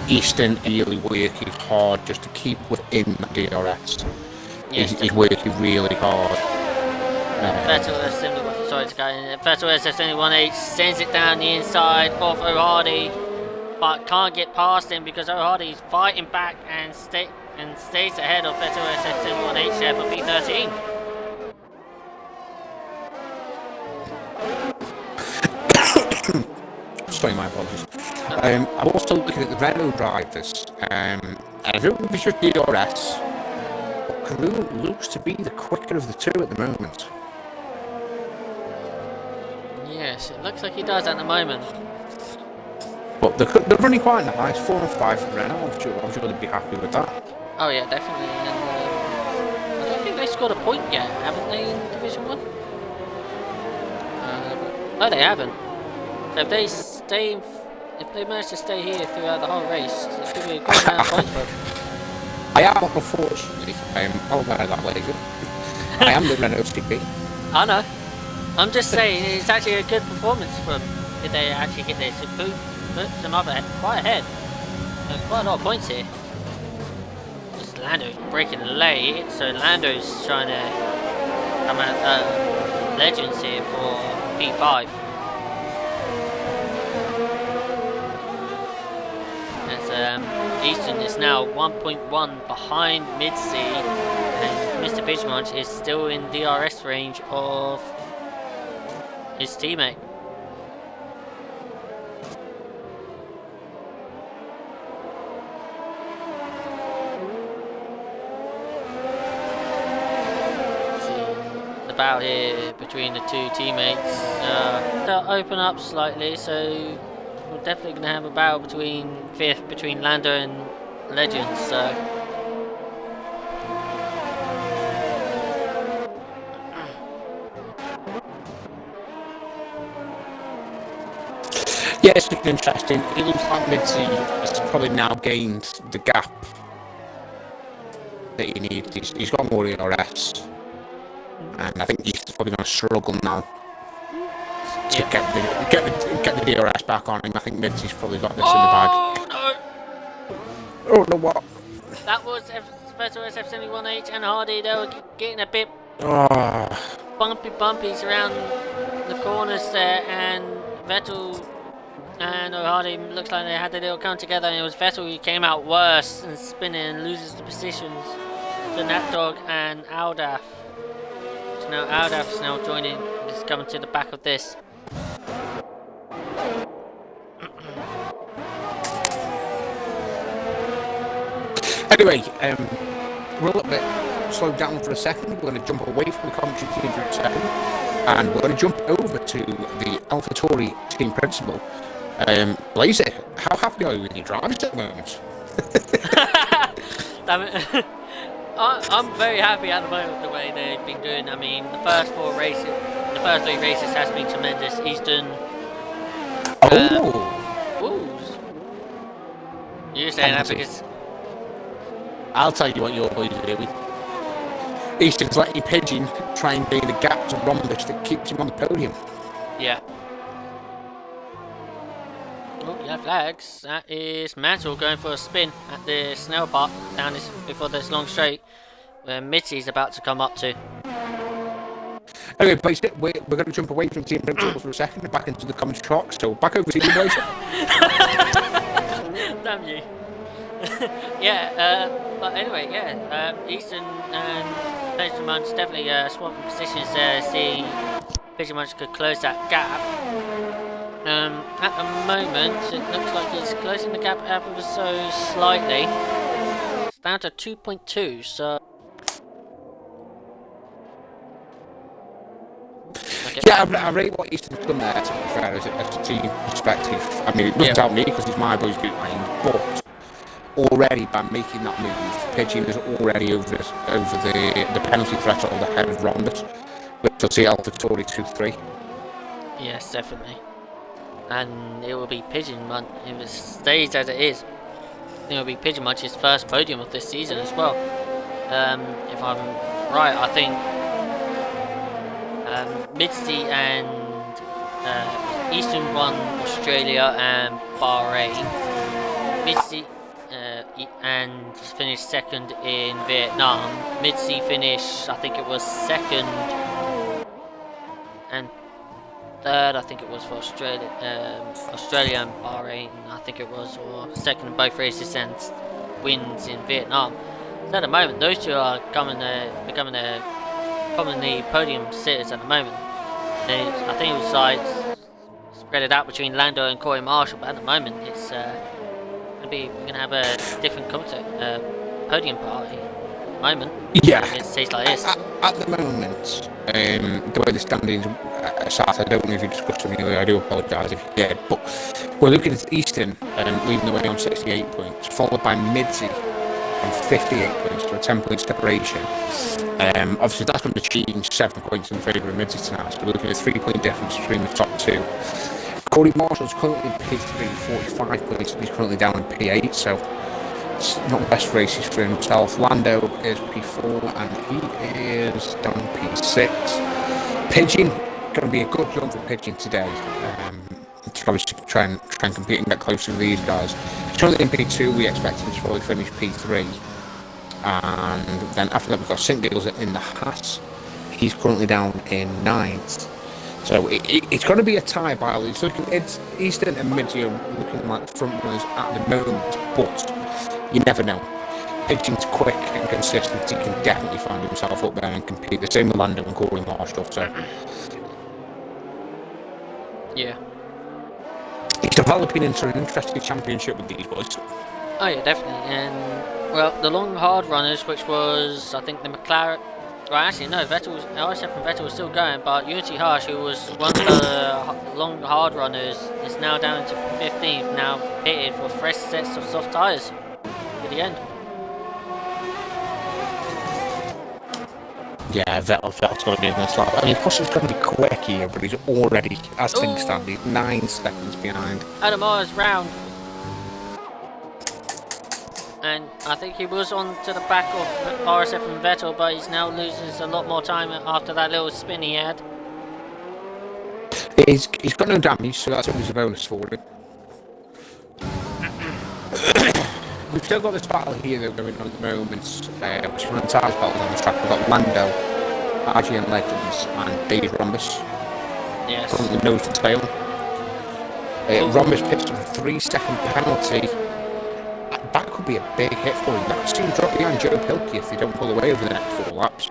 Easton really working hard just to keep within the DRS. Yes, he's working really hard. Vettel RSF1 sends it down the inside of O'Hardy, but can't get past him because O'Hardy's fighting back and stays ahead of Vettel RSF1 there for P13. Sorry, my apologies. I'm also looking at the Renault drivers, and I don't know if it's just DRS, but Carew looks to be the quicker of the two at the moment. Yes, it looks like he does at the moment. But they're running quite nice, 4 and 5 for Renault. I'm sure they'd be happy with that. Oh yeah, definitely. And I don't think they scored a point yet, haven't they, in Division 1? No, they haven't. So if they manage to stay here throughout the whole race, it could be a good amount of points for them. I am, unfortunately, I'll wear that later. I am the Renault CP. I know. I'm just saying, it's actually a good performance for them if they actually get this. It puts them up quite ahead. Quite a lot of points here. Just Lando's breaking late, so Lando's trying to come out Legends here for P5. Easton is now 1.1 behind Mid-C, and Mr. Bidgemunch is still in DRS range of his teammate. The battle here between the two teammates they'll open up slightly, so we're definitely going to have a battle between Lando and Legends. So yeah, it's looking interesting. It looks like Mitzi has probably now gained the gap that he needs. He's got more ERS, and I think he's probably going to struggle now to get the DRS back on him. I think Mitzi's probably got this in the bag. No! Oh no, what? That was Special SF71H and Hardy. They were getting a bit bumpies around the corners there, and Vettel and O'Hardy looks like they had a little come together, and it was Vettel who came out worse and spinning and loses the positions to Natdog and Aldaf. So now Aldaf's now joining, is coming to the back of this. Anyway, we're a little bit slowed down for a second. We're going to jump away from the commentary team for a second, and we're going to jump over to the AlphaTauri team principal. Blazer, how happy are you with your drivers at the moment? Damn it. I'm very happy at the moment the way they've been doing. I mean, the first three races has been tremendous. Easton. Ooh. You're saying that because I'll tell you what your boys are doing. Easton's letting Pigeon try and gain the gap to Rhombus that keeps him on the podium. yeah. Oh, yeah, flags. That is Mansell going for a spin at the Snell part down this before this long straight, where Mitzi's about to come up to. Anyway, Blazer, we're going to jump away from team principals for a second and back into the commentary talk. So back over to you, Blazer. Damn you. But anyway, Easton and Pigeonmunch definitely swapping positions there, seeing Pigeonmunch could close that gap. At the moment, it looks like he's closing the gap ever so slightly. It's down to 2.2, so... Okay. Yeah, I rate what Easton's done there, to be fair, as a team perspective. I mean, it doesn't tell me because it's my boys behind, but already by making that move, Pigeon is already over the penalty threshold ahead of Rhombus, which will see AlphaTauri 2-3. Yes, definitely. And it will be Pigeonmunch, if it stays as it is, it will be Pigeonmunch's first podium of this season as well. If I'm right, I think Mitzi and Easton won Australia and Bahrain. Mitzi and finished second in Vietnam. Mitzi finished, I think it was second, and third, I think it was for Australia and Bahrain, I think it was, or second in both races and wins in Vietnam. So at the moment, those two are becoming the commonly podium sitters at the moment. I think it was like spread it out between Lando and Corey Marshall, but at the moment it's we're gonna have a different podium party. At the moment, Yeah. it stays like this. At the moment, the way the standings are sat, I don't know if you discussed them earlier, I do apologise if you did, but we're looking at Easton leading the way on 68 points, followed by Mitzi on 58 points, so a 10-point separation. Obviously that's going to change 7 points in favour of Mitzi tonight, so we're looking at a 3-point difference between the top two. Corey Marshall's currently in P3, 45 points, and he's currently down in P8, so it's not the best races for himself. Lando is P4 and he is down in P6. Pigeon, going to be a good jump for Pigeon today. To obviously try and compete and get closer to these guys. He's currently in P2, we expect him to probably finish P3. And then after that we've got St. Giles in the Haas. He's currently down in 9th. So it's going to be a tie battle. It's Easton and Mitzi are looking like front runners at the moment, but you never know. Pigeon's quick and consistent. He can definitely find himself up there and compete. The same with Lando and Corey Marshall. So Yeah. he's developing into an interesting championship with these boys. Oh yeah, definitely. And well, the long hard runners, which was I think the McLaren. Well, actually no, RSF and Vettel was still going, but Unity Harsh, who was one of the long hard runners, is now down to 15th. Now pitted for fresh sets of soft tyres to the end. Yeah, Vettel's going to be in this lap. I mean, Huss's going to be quick here, but he's already, as things stand, he's 9 seconds behind. Adam Mars round. And I think he was on to the back of RSF and Vettel, but he's now losing a lot more time after that little spin he had. He's got no damage, so that's always a bonus for him. We've still got this battle here though going on at the moment, which is one of the tightest battles on the track. We've got Lando, RGN Legends, and Dave Rhombus. Yes. Currently nose to tail. Rombus pitched a 3-second penalty. That could be a big hit for him. That could see him drop behind Joe Pilkey if they don't pull away over the next 4 laps.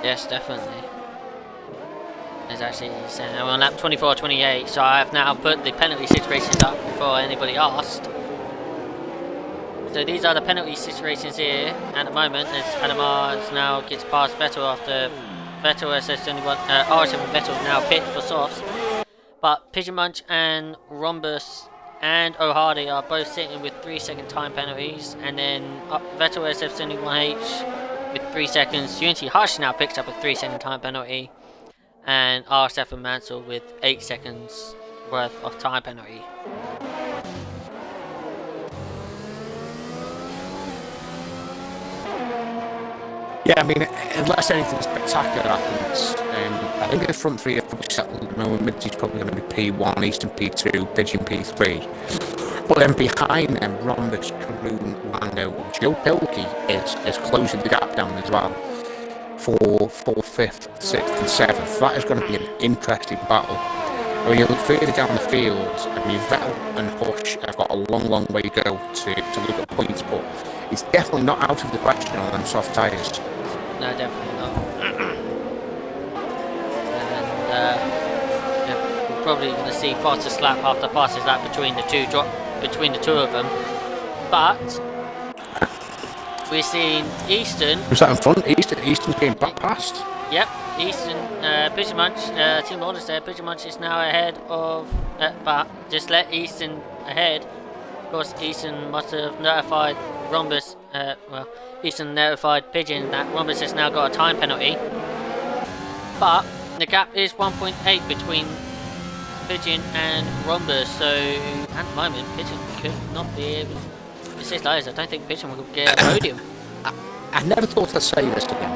Yes, definitely. There's actually I'm on lap 24-28, so I have now put the penalty situations up before anybody asked. So these are the penalty situations here at the moment, as Adamars now gets past Vettel after Vettel has only one, RSF and Vettel now pit for softs. But Pigeon Munch and Rhombus and O'Hardy are both sitting with 3-second time penalties, and then Vettel SF's only 1H with 3 seconds. Unity Hush now picks up a 3-second time penalty, and RSF and Mansell with 8 seconds worth of time penalty. Yeah, I mean, unless anything spectacular happens, I think the front three are probably settled at the moment. Midsy's probably going to be P1, Eastern P2, Pigeon P3. But then behind them, Rhombus, Karoon, Lando, Joe Pilkey is closing the gap down as well. 4th, 5th, 6th and 7th. That is going to be an interesting battle. When you look further down the field, I mean, Vettel and Hush have got a long way to go to look at points, but it's definitely not out of the question on them soft tyres. No, definitely not. And we're probably going to see fastest lap after fastest lap between the two of them. But we're seeing Easton. Was that in front? Easton's being back past. Yep, Easton, Pigeon Munch, Team Orders there. Pigeon Munch is now ahead of, but just let Easton ahead. Of course, Easton must have notified Rhombus, Easton notified Pigeon that Rhombus has now got a time penalty. But the gap is 1.8 between Pigeon and Rhombus, so at the moment, Pigeon could not be able to say lies. I don't think Pigeon will get a podium. I never thought I'd say this again.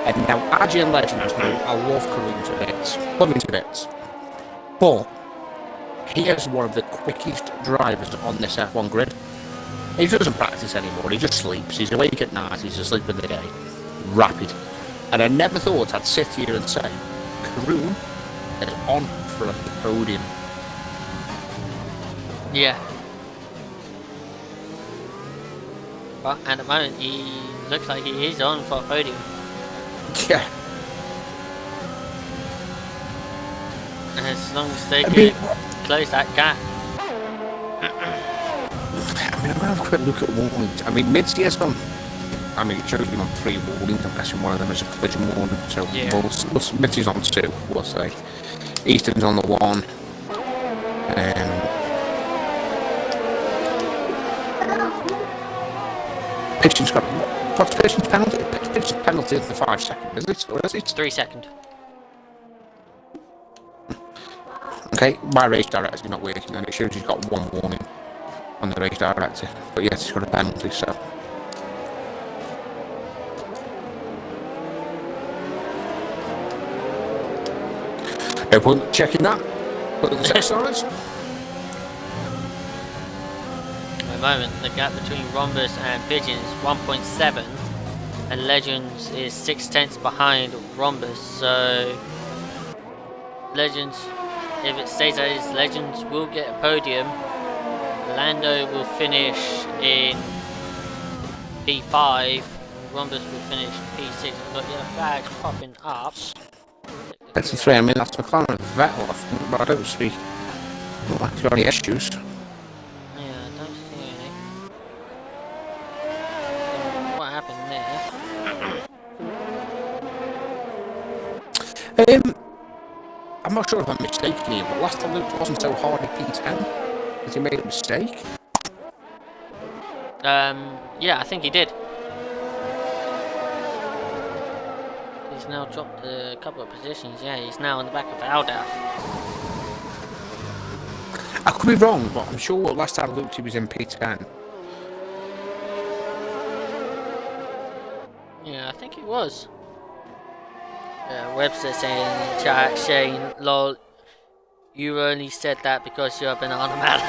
And now, RG and Legends, I love Karoon to bits. Love him to bits. But he is one of the quickest drivers on this F1 grid. He doesn't practice anymore, he just sleeps. He's awake at night, he's asleep in the day. Rapid. And I never thought I'd sit here and say, Karoon is on for a podium. Yeah. But at the moment, he looks like he is on for a podium. Yeah. And as long as they can close that gap. I mean, I'm going to have a quick look at warning. I mean, Midsy is on. I mean, it shows him on 3 warnings. I'm guessing one of them is a collision warning. So, yeah. Midsy's on 2, we'll say. Easton's on the 1. Pigeon's got. What's Pigeon's penalty? Pigeon's penalty is the 5 second, is it? Or is it? 3 second. Okay, my race director's not working, and it shows he's got 1 warning on the race director. But yes, he's got a penalty, so. No point checking that. Look at the set stories. At the moment, the gap between Rhombus and Pigeon is 1.7, and Legends is 6/10 behind Rhombus. So, Legends, if it stays as is, Legends will get a podium. Lando will finish in P5. Rhombus will finish P6. We've got yellow flags popping up. That's the 3. I mean, that's McLaren and Vettel, I think, but I don't see. Not like there are any issues. Yeah, I don't see any. So what happened there? I'm not sure if I'm mistaken here, but last time Luke wasn't so hard at P10. Has he made a mistake? Yeah, I think he did. He's now dropped a couple of positions. Yeah, he's now on the back of Aldaf. I could be wrong, but I'm sure last time I looked he was in P10. Yeah, I think he was. Webster saying in the chat, Shane, lol, you only said that because you're a banana man.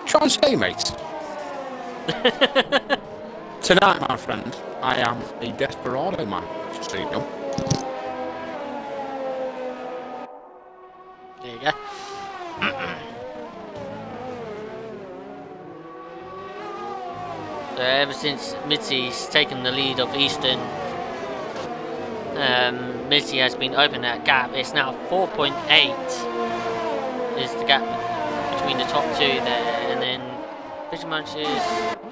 Try and say, mate. Tonight, my friend, I am a desperado man, just so you know. ya. So ever since Mitzi's taken the lead of Eastern, Mitzi has been opening that gap. It's now 4.8 is the gap between the top two there, and then Pigeon Munch is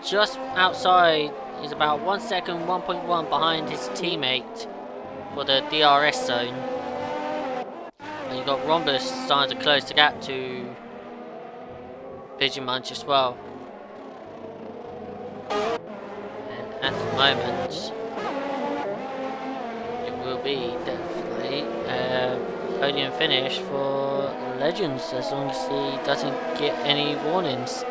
just outside. He's about 1 second, 1.1 behind his teammate for the DRS zone. And you've got Rhombus starting to close the gap to Pigeon Munch as well. And at the moment, it will be definitely a podium finish for Legends as long as he doesn't get any warnings.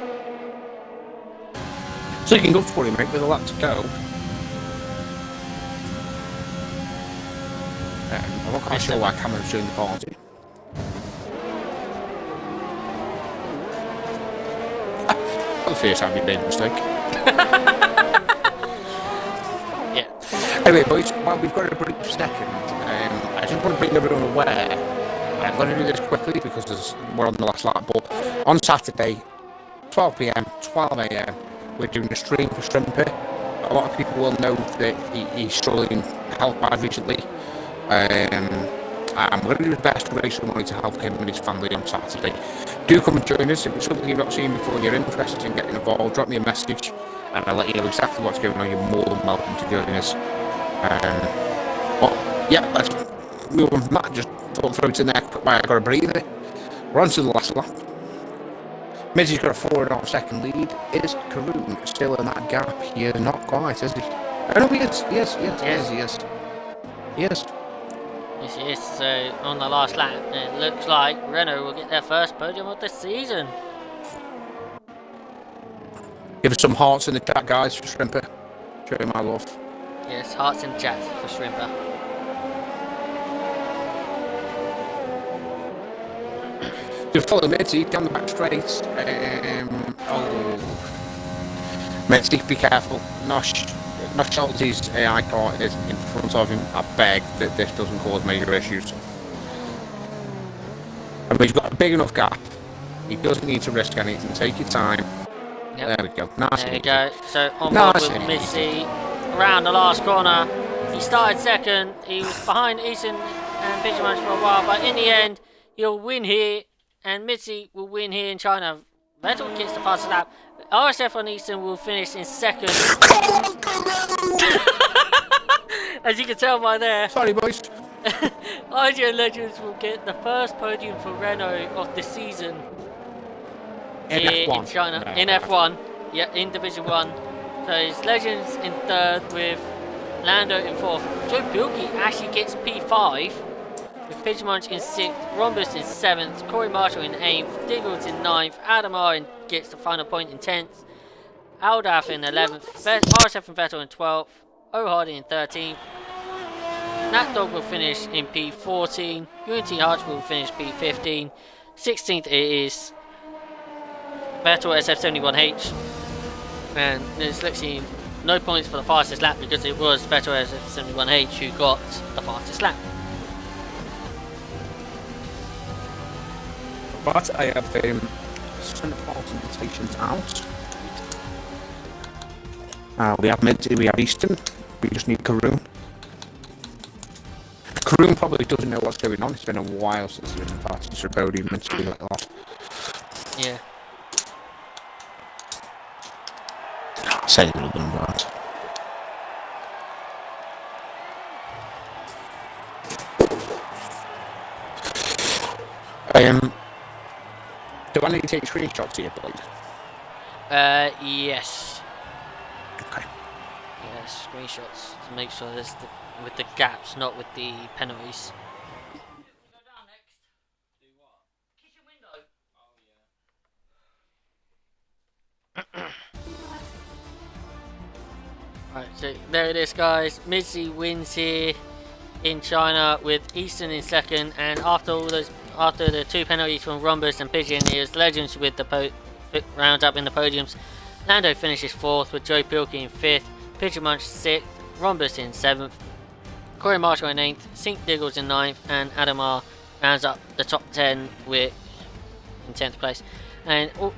So you can go for him, mate, with a lap to go. I'm not quite sure why Cameron's doing the party. Not the first time you've made a mistake. Yeah. Anyway, boys, well, we've got a break for a second. I just want to bring everyone aware. I'm going to do this quickly because we're on the last lap, but on Saturday, 12 PM, 12 AM, we're doing a stream for Shrimper. A lot of people will know that he's struggling health-wise recently. I'm going to do the best to raise some money to help him and his family on Saturday. Do come and join us. If it's something you've not seen before and you're interested in getting involved, drop me a message and I'll let you know exactly what's going on. You're more than welcome to join us. But yeah, let's move on from that. Just throw it in there quick while I've got a breather. We're on to the last lap. Mizzy's got a 4.5 second lead. Is Karoon still in that gap? Yeah, not quite, is he? Oh no, he is. Yes. Yes, he is. So on the last lap, it looks like Renault will get their first podium of the season. Give us some hearts in the chat, guys, for Shrimper. Show him my love. Yes, hearts in chat for Shrimper. Just follow Mitzi down the back straight. Mitzi, be careful. Nosh Schultz's AI car is in front of him. I beg that this doesn't cause major issues. I mean, he's got a big enough gap. He doesn't need to risk anything. Take your time. Yep. There we go. Nice. There we go. So on board with Mitzi around the last corner. He started second. He was behind Eason and Pigeon Munch for a while, but in the end, he'll win here. And Mitzi will win here in China. Vettel gets the fastest lap. RSF1 Easton will finish in second. As you can tell by there. Sorry, boys. IGN Legends will get the first podium for Renault of the season. In F1. In China. No. In F1. Yeah, in Division 1. So it's Legends in third with Lando in fourth. Joe Bilkey actually gets P5. With Pigeon Munch in 6th, Rhombus in 7th, Corey Marshall in 8th, Diggles in 9th, Adamar gets the final point in 10th, Aldaf in 11th, RSF and Vettel in 12th, O'Hardy in 13th, Nat Dog will finish in P14, Unity Arch will finish P15, 16th it is Vettel SF71H, and there's literally no points for the fastest lap because it was Vettel SF71H who got the fastest lap. But I have sent all invitations out. We have Mitzi, we have Easton. We just need Karoon. Karoon probably doesn't know what's going on. It's been a while since he's been parties for podium and stuff like that. Yeah. Say it would have been bad. Do I need to take screenshots here, please? Yes. Okay. Yes, screenshots to make sure there's with the gaps, not with the penalties. Right, so there it is, guys. Mitzi wins here in China with Easton in second, and after the two penalties from Rhombus and Pigeon, it was Legends with the round up in the podiums. Lando finishes 4th with Joe Pilkey in 5th, Pigeon Munch 6th, Rhombus in 7th, Corey Marshall in 8th, Sink Diggles in 9th, and Adamar rounds up the top 10 with in 10th place. And all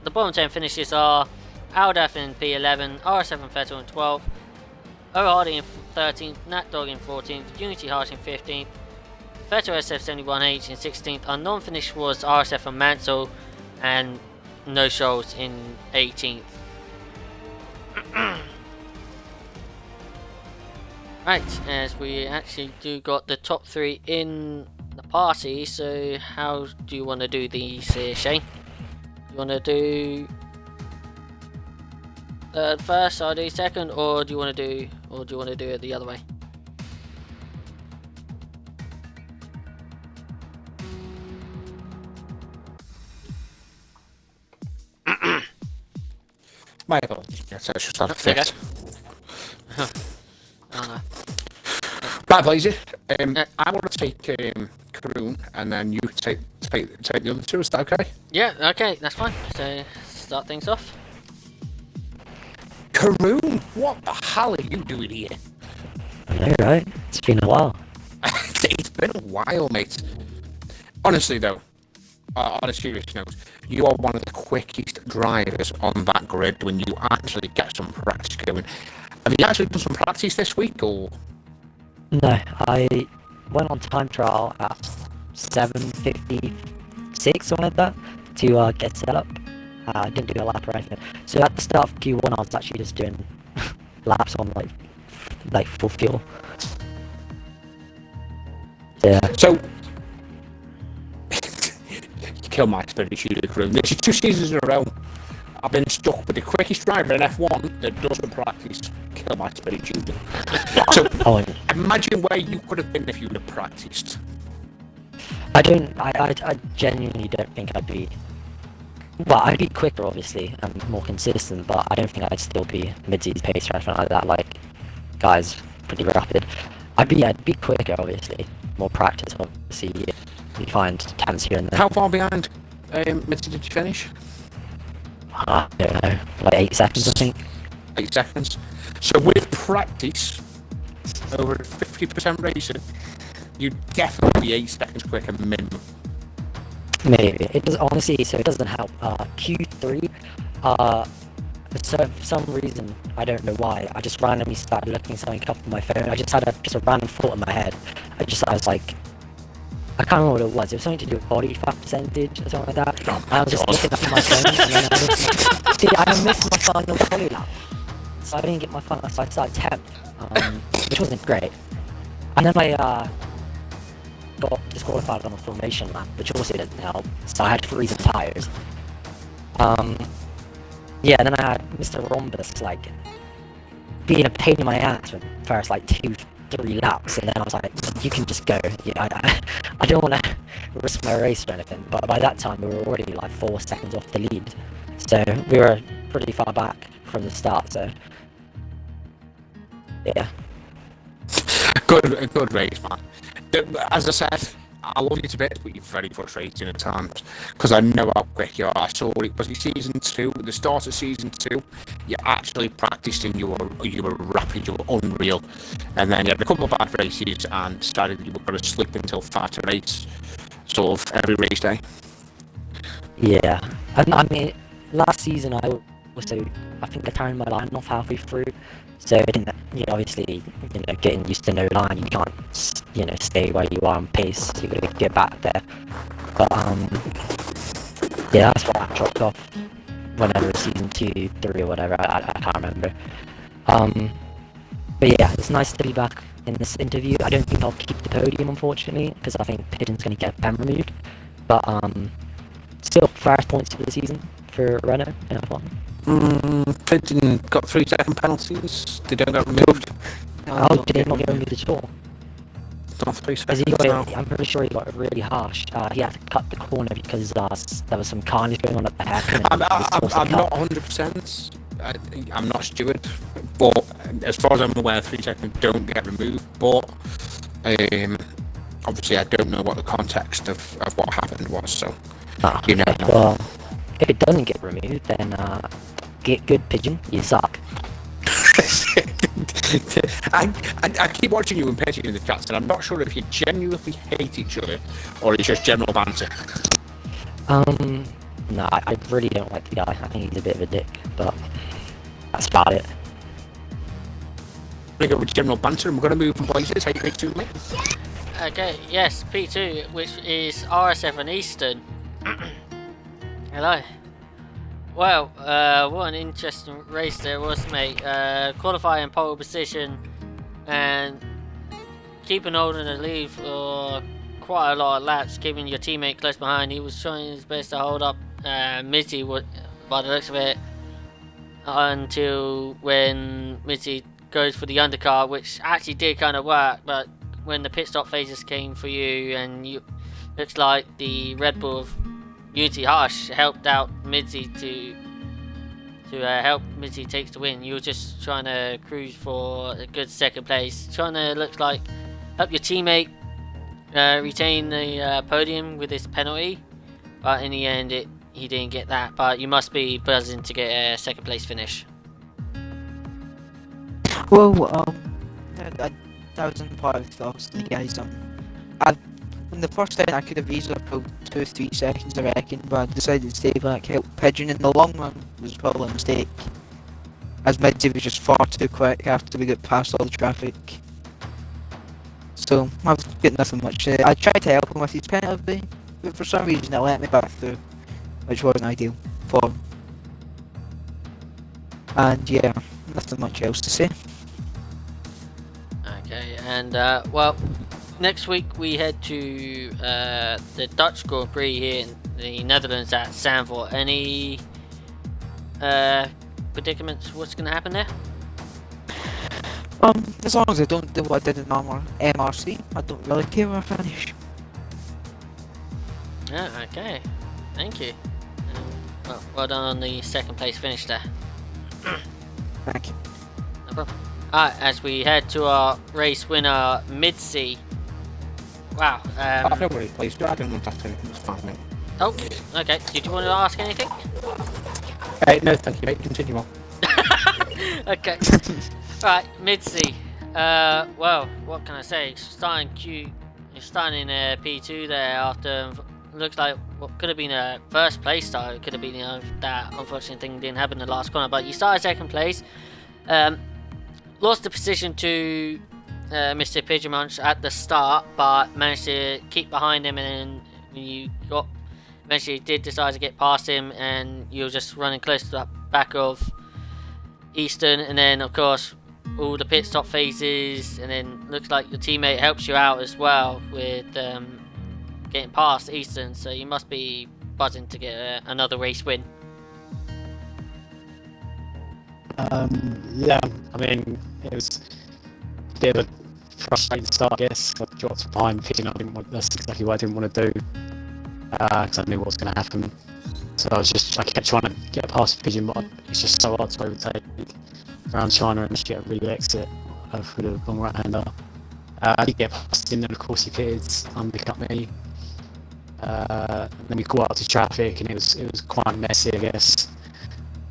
the bottom 10 finishes are Aldaf in P11, RSF and Fettel in 12th, O Hardy in 13th, Nat Dog in 14th, Unity Heart in 15th, Fettel SF71H in 16th. Our non-finish was RSF and Mansell, and No Shoals in 18th. Right, as we actually do got the top 3 in the party, so how do you want to do these here, Shane? You want to do third first, I'll do second, or do you want to do it the other way? My apologies. Yes, I should start fifth. Oh no. Right, Blazer. I want to take Karoon, and then you take the other two. Is that okay? Yeah, okay, that's fine. So start things off. Karoon, what the hell are you doing here? I know, right? It's been a while. It's been a while, mate. Honestly, though, on a serious note, you are one of the quickest drivers on that grid when you actually get some practice going. Have you actually done some practice this week, or? No, I went on time trial at 7:56, something like that, to get set up. I didn't do a lap or anything. So at the start of Q1, I was actually just doing laps on like full fuel. Yeah. So, you kill my spirit shooter crew. This is 2 seasons in a row. I've been stuck with the quickest driver in F1 that doesn't practice. Kill my spirit shooter. So, imagine where you could have been if you would have practiced. I genuinely don't think I'd be. Well, I'd be quicker, obviously, and more consistent, but I don't think I'd still be mid-season pace or anything like that. Like, guys, pretty rapid. I'd be quicker, obviously. More practice, obviously. You find temps here and there. How far behind mid-season did you finish? I don't know, like 8 seconds, I think. 8 seconds. So with practice, over 50% racing, you'd definitely be 8 seconds quicker minimum. Maybe. It does, honestly, so it doesn't help. Q3, for some reason, I don't know why, I just randomly started looking something up on my phone. I just had a random thought in my head. I was like, I can't remember what it was. It was something to do with body fat percentage or something like that. Oh I was just looking up at my phone, and then I missed my final poly lap. So I didn't get my final, so I started 10th, which wasn't great. And then I got disqualified on the formation lap, which also doesn't help. So I had to freeze the tires. Yeah, and then I had Mr. Rhombus like being a pain in my ass for the first like 2-3 laps, and then I was like, you can just go. Yeah, I don't want to risk my race or anything. But by that time, we were already like 4 seconds off the lead, so we were pretty far back from the start. So yeah. Good race, man. As I said, I love you to bits, but you're very frustrating at times because I know how quick you are. I saw it was season 2, at the start of season 2. You actually practiced and you were rapid, you were unreal, and then you had a couple of bad races and decided you were going to sleep until 5 to 8, sort of every race day. Yeah, and I mean, last season I think I turned my line off halfway through. So I didn't, obviously, getting used to no line, you can't, stay where you are on pace. You gotta get back there. But yeah, that's why I dropped off. Whenever season 2, 3, or whatever, I can't remember. But yeah, it's nice to be back in this interview. I don't think I'll keep the podium, unfortunately, because I think Pigeon's gonna get pen removed. But still, first points for the season for Renault in F1. Pigeon got 3-second penalties. They don't get removed. Oh, did they not get removed at all? Not 3 Because seconds. I'm pretty sure he got it really harsh. He had to cut the corner because there was some carnage going on at the hairpin. I'm not 100%. I'm not a steward, but as far as I'm aware, 3 seconds don't get removed. But obviously, I don't know what the context of what happened was, so you never know. Well, if it doesn't get removed, then get good, Pigeon. You suck. I keep watching you and Petty in the chats, and I'm not sure if you genuinely hate each other or it's just general banter. No, I really don't like the guy. I think he's a bit of a dick, but that's about it. We're going to go with general banter, and we're going to move from places. How you going to, mate? Okay, yes, P2, which is RSF1 Eastern. Hello. Well, what an interesting race there was, mate. Qualifying pole position and keeping holding the lead for quite a lot of laps, keeping your teammate close behind. He was trying his best to hold up Mitty, by the looks of it, until when Mitty goes for the undercar, which actually did kind of work, but when the pit stop phases came for you, and you looks like the Red Bull of Unity Hush helped out Mitty to help Mitty take the win. You were just trying to cruise for a good second place, trying to look like help your teammate retain the podium with this penalty, but in the end he didn't get that. But you must be buzzing to get a second place finish. Well, that wasn't part of the obviously, guys. In the first time I could have easily pulled 2-3 seconds, I reckon, but I decided to stay back, help Pigeon. In the long run, was probably a mistake, as Midday was just far too quick after we got past all the traffic. So I've got nothing much. I tried to help him with his penalty, but for some reason it let me back through, which wasn't ideal for him. And yeah, nothing much else to say. Okay, and well, next week we head to the Dutch Grand Prix here in the Netherlands at S04. Any predicaments? What's going to happen there? As long as I don't do what I did in MRC, I don't really care where I finish. Yeah, okay, thank you. Well done on the second place finish there. Thank you. No problem. Alright, as we head to our race winner, Mid-C. Wow. Don't worry, please. I don't want that to. It's fine, mate. Oh, okay. Did you want to ask anything? No, thank you, mate. Continue on. Okay. Right, Mid-C. Well, what can I say? Starting in P2 there after looks like what could have been a first place start. It could have been that unfortunate thing didn't happen in the last corner, but you started second place. Lost the position to Mr. Pigeon Munch at the start, but managed to keep behind him, and then when you eventually did decide to get past him, and you were just running close to the back of Eastern, and then of course all the pit stop phases, and then looks like your teammate helps you out as well with getting past Eastern, so you must be buzzing to get another race win. Yeah, I mean, it was a bit of a frustrating start, I guess. I dropped behind Pigeon. That's exactly what I didn't want to do, because I knew what was going to happen. So I kept trying to get past Pigeon, but it's just so hard to overtake around China and get a real exit through the long right-hander. I did get past him, and of course he pitted, undercut me. And then we caught up to traffic, and it was quite messy, I guess.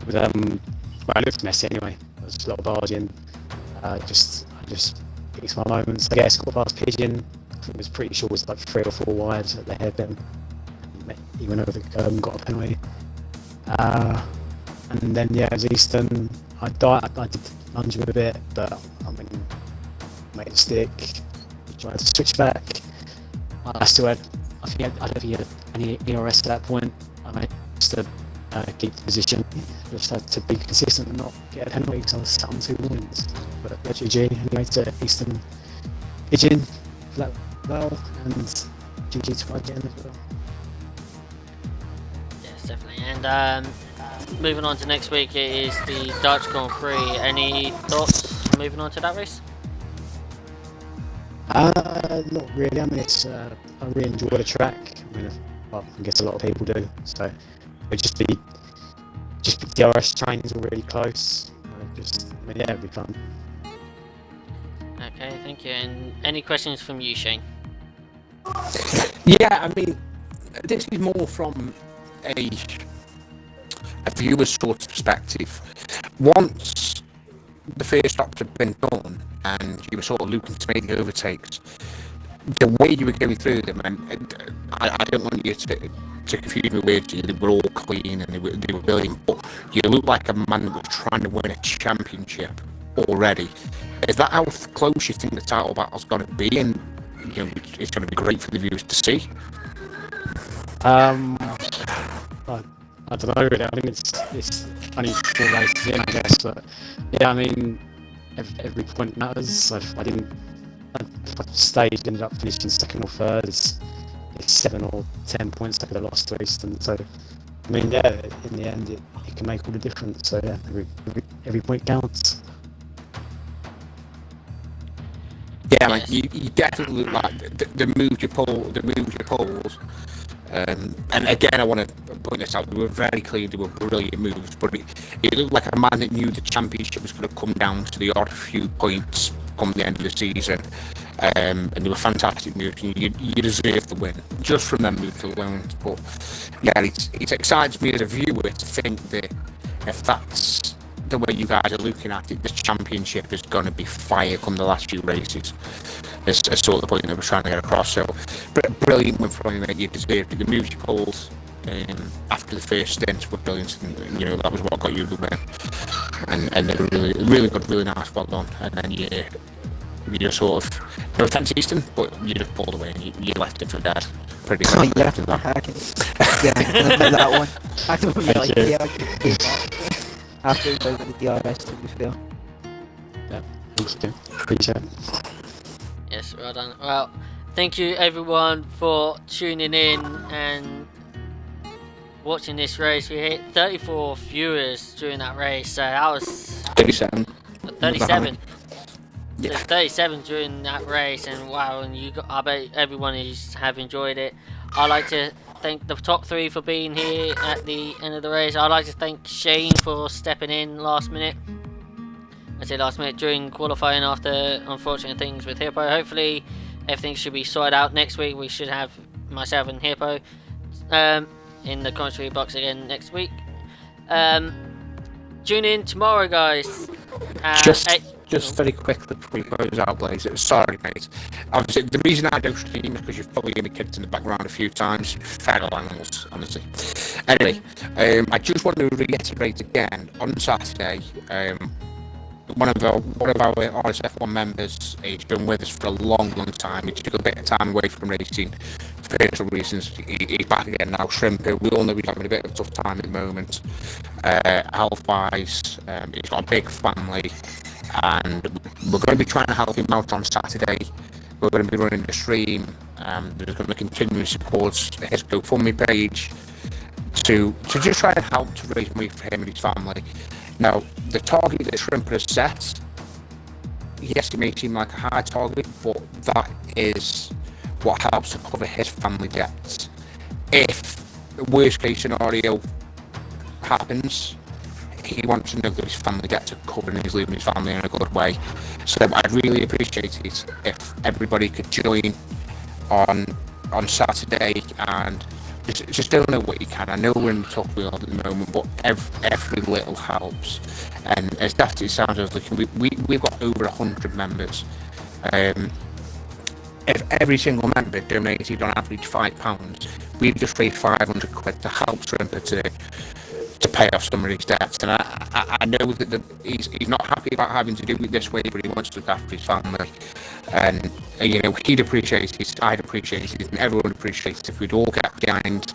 With well, it looked messy anyway. There was a lot of barging. I just picked my moments. I guess got past Pigeon. I think it was pretty sure it was like 3 or 4 wide at the hairpin. He went over the curb and got a penalty. And then yeah, it was Eastern. I did lunge him a bit, but I mean, made a stick. Tried to switch back. I still had. I don't think he had any ERS at that point. I managed to keep the position. Just had to be consistent and not get a penalty because I was sat on 2 points. But yeah, GG anyway to Eastern Pigeon for that well, and GG to again as well. Yes, definitely. And moving on to next week, it is the Dutch Grand Prix. Any thoughts moving on to that race? Not really. I mean, I really enjoy the track. I mean, well, I guess a lot of people do. So it'd just be DRS trains are really close. I mean, yeah, it'd be fun. Okay, thank you. And any questions from you, Shane? Yeah, I mean, this is more from a viewer's sort of perspective. Once the first stops had been done and you were sort of looking to make the overtakes, the way you were going through them, and I don't want you to confuse me with you, they were all clean and they were brilliant, but you look like a man that was trying to win a championship already. Is that how close you think the title battle's going to be, and you know, it's going to be great for the viewers to see? I don't know really. I think it's only 4 races in, I guess, but yeah, I mean, every point matters. If I staged, ended up finishing second or third, it's 7 or 10 points I could have lost to Easton. So I mean, yeah, in the end, it can make all the difference. So yeah, every point counts. Yeah, like you definitely look like the moves you pulls. And again, I want to point this out. They were very clean. They were brilliant moves, but it looked like a man that knew the championship was going to come down to the odd few points come the end of the season. And they were fantastic moves. And you deserve the win just from them moves alone. But yeah, it excites me as a viewer to think that if that's the way you guys are looking at it, this championship is going to be fire come the last few races. It's sort of the point that we're trying to get across. So brilliant win from you, mate. You deserved it. The moves you pulled after the first stint were brilliant, and you know that was what got you the win. And they were really good, really nice, well done. And then you sort of, no offence Easton, but you just pulled away and you left it for dead. Pretty much. Oh yeah, I can admit that one. I don't really after over the DRS, to be fair. Yeah, thank you. Appreciate it. Yes, well done. Well, thank you everyone for tuning in and watching this race. We hit 34 viewers during that race, so that was 37. 37. Yeah. So 37 during that race, and wow, and I bet everyone have enjoyed it. I'd like to thank the top 3 for being here at the end of the race. I'd like to thank Shane for stepping in last minute. I say last minute during qualifying after unfortunate things with Hippo. Hopefully everything should be sorted out next week. We should have myself and Hippo in the commentary box again next week. Tune in tomorrow, guys. Just very quickly before we close out, Blaze. Sorry, mate. Obviously, the reason I don't stream is because you've probably heard the kids in the background a few times. Feral animals, honestly. Anyway, I just want to reiterate again on Saturday. One of our RSF1 members, he's been with us for a long time. He took a bit of time away from racing for personal reasons. He's back again now, Shrimper. We all know he's having a bit of a tough time at the moment. Health-wise, he's got a big family, and we're going to be trying to help him out on Saturday. We're going to be running the stream. There's going to be continuous support his GoFundMe page to just try and help to raise money for him and his family. Now, the target that Shrimper has set, yes, it may seem like a high target, but that is what helps to cover his family debts. If the worst case scenario happens, he wants to know that his family debts are covered and he's leaving his family in a good way. So I'd really appreciate it if everybody could join on Saturday and just don't know what you can. I know we're in the tough world at the moment, but every little helps. And as daft as it sounds, we've got over 100 members. If every single member donated on average £5, we've just raised 500 quid to help Shrimper to pay off some of his debts. And I know that he's not happy about having to do it this way, but he wants to look after his family. And you know, he'd appreciate it, I'd appreciate it, and everyone would appreciate it if we'd all get behind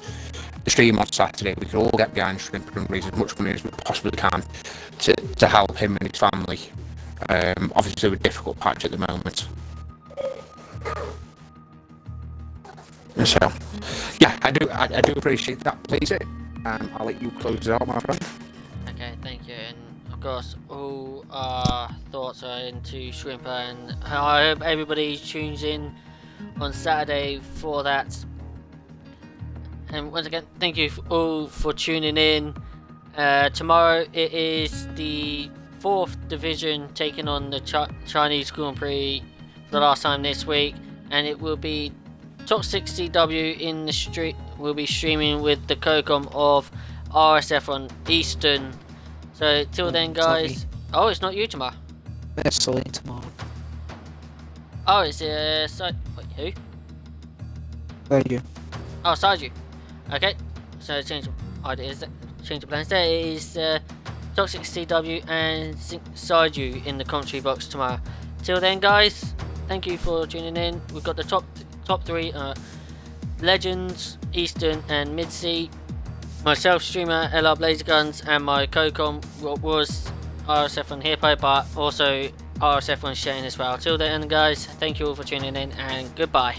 the stream on Saturday. We could all get behind Shrimper and raise as much money as we possibly can to help him and his family. Obviously, a difficult patch at the moment. So, yeah, I do appreciate that. Please, I'll let you close it out, my friend. Okay, thank you. And of course, all our thoughts are into Shrimper, and I hope everybody tunes in on Saturday for that. And once again, thank you all for tuning in. Tomorrow it is the 4th division taking on the Chinese Grand Prix for the last time this week, and it will be Top 60W in the street. We'll be streaming with the COCOM of RSF1 Eastern. So till then, guys, Oh, it's not you tomorrow. It's Celine tomorrow. Oh, it's wait, who? Where are you? Oh, Saju. Okay, so change of ideas. Change of plans. There is Toxic CW and Saju in the commentary box tomorrow. Till then, guys, thank you for tuning in. We've got the top three: Legends, Eastern, and Mid Sea. Myself, streamer LR Blazer Guns, and my co-com was RSF1 Hippo, but also RSF1 Shane as well. Till then, guys, thank you all for tuning in, and goodbye.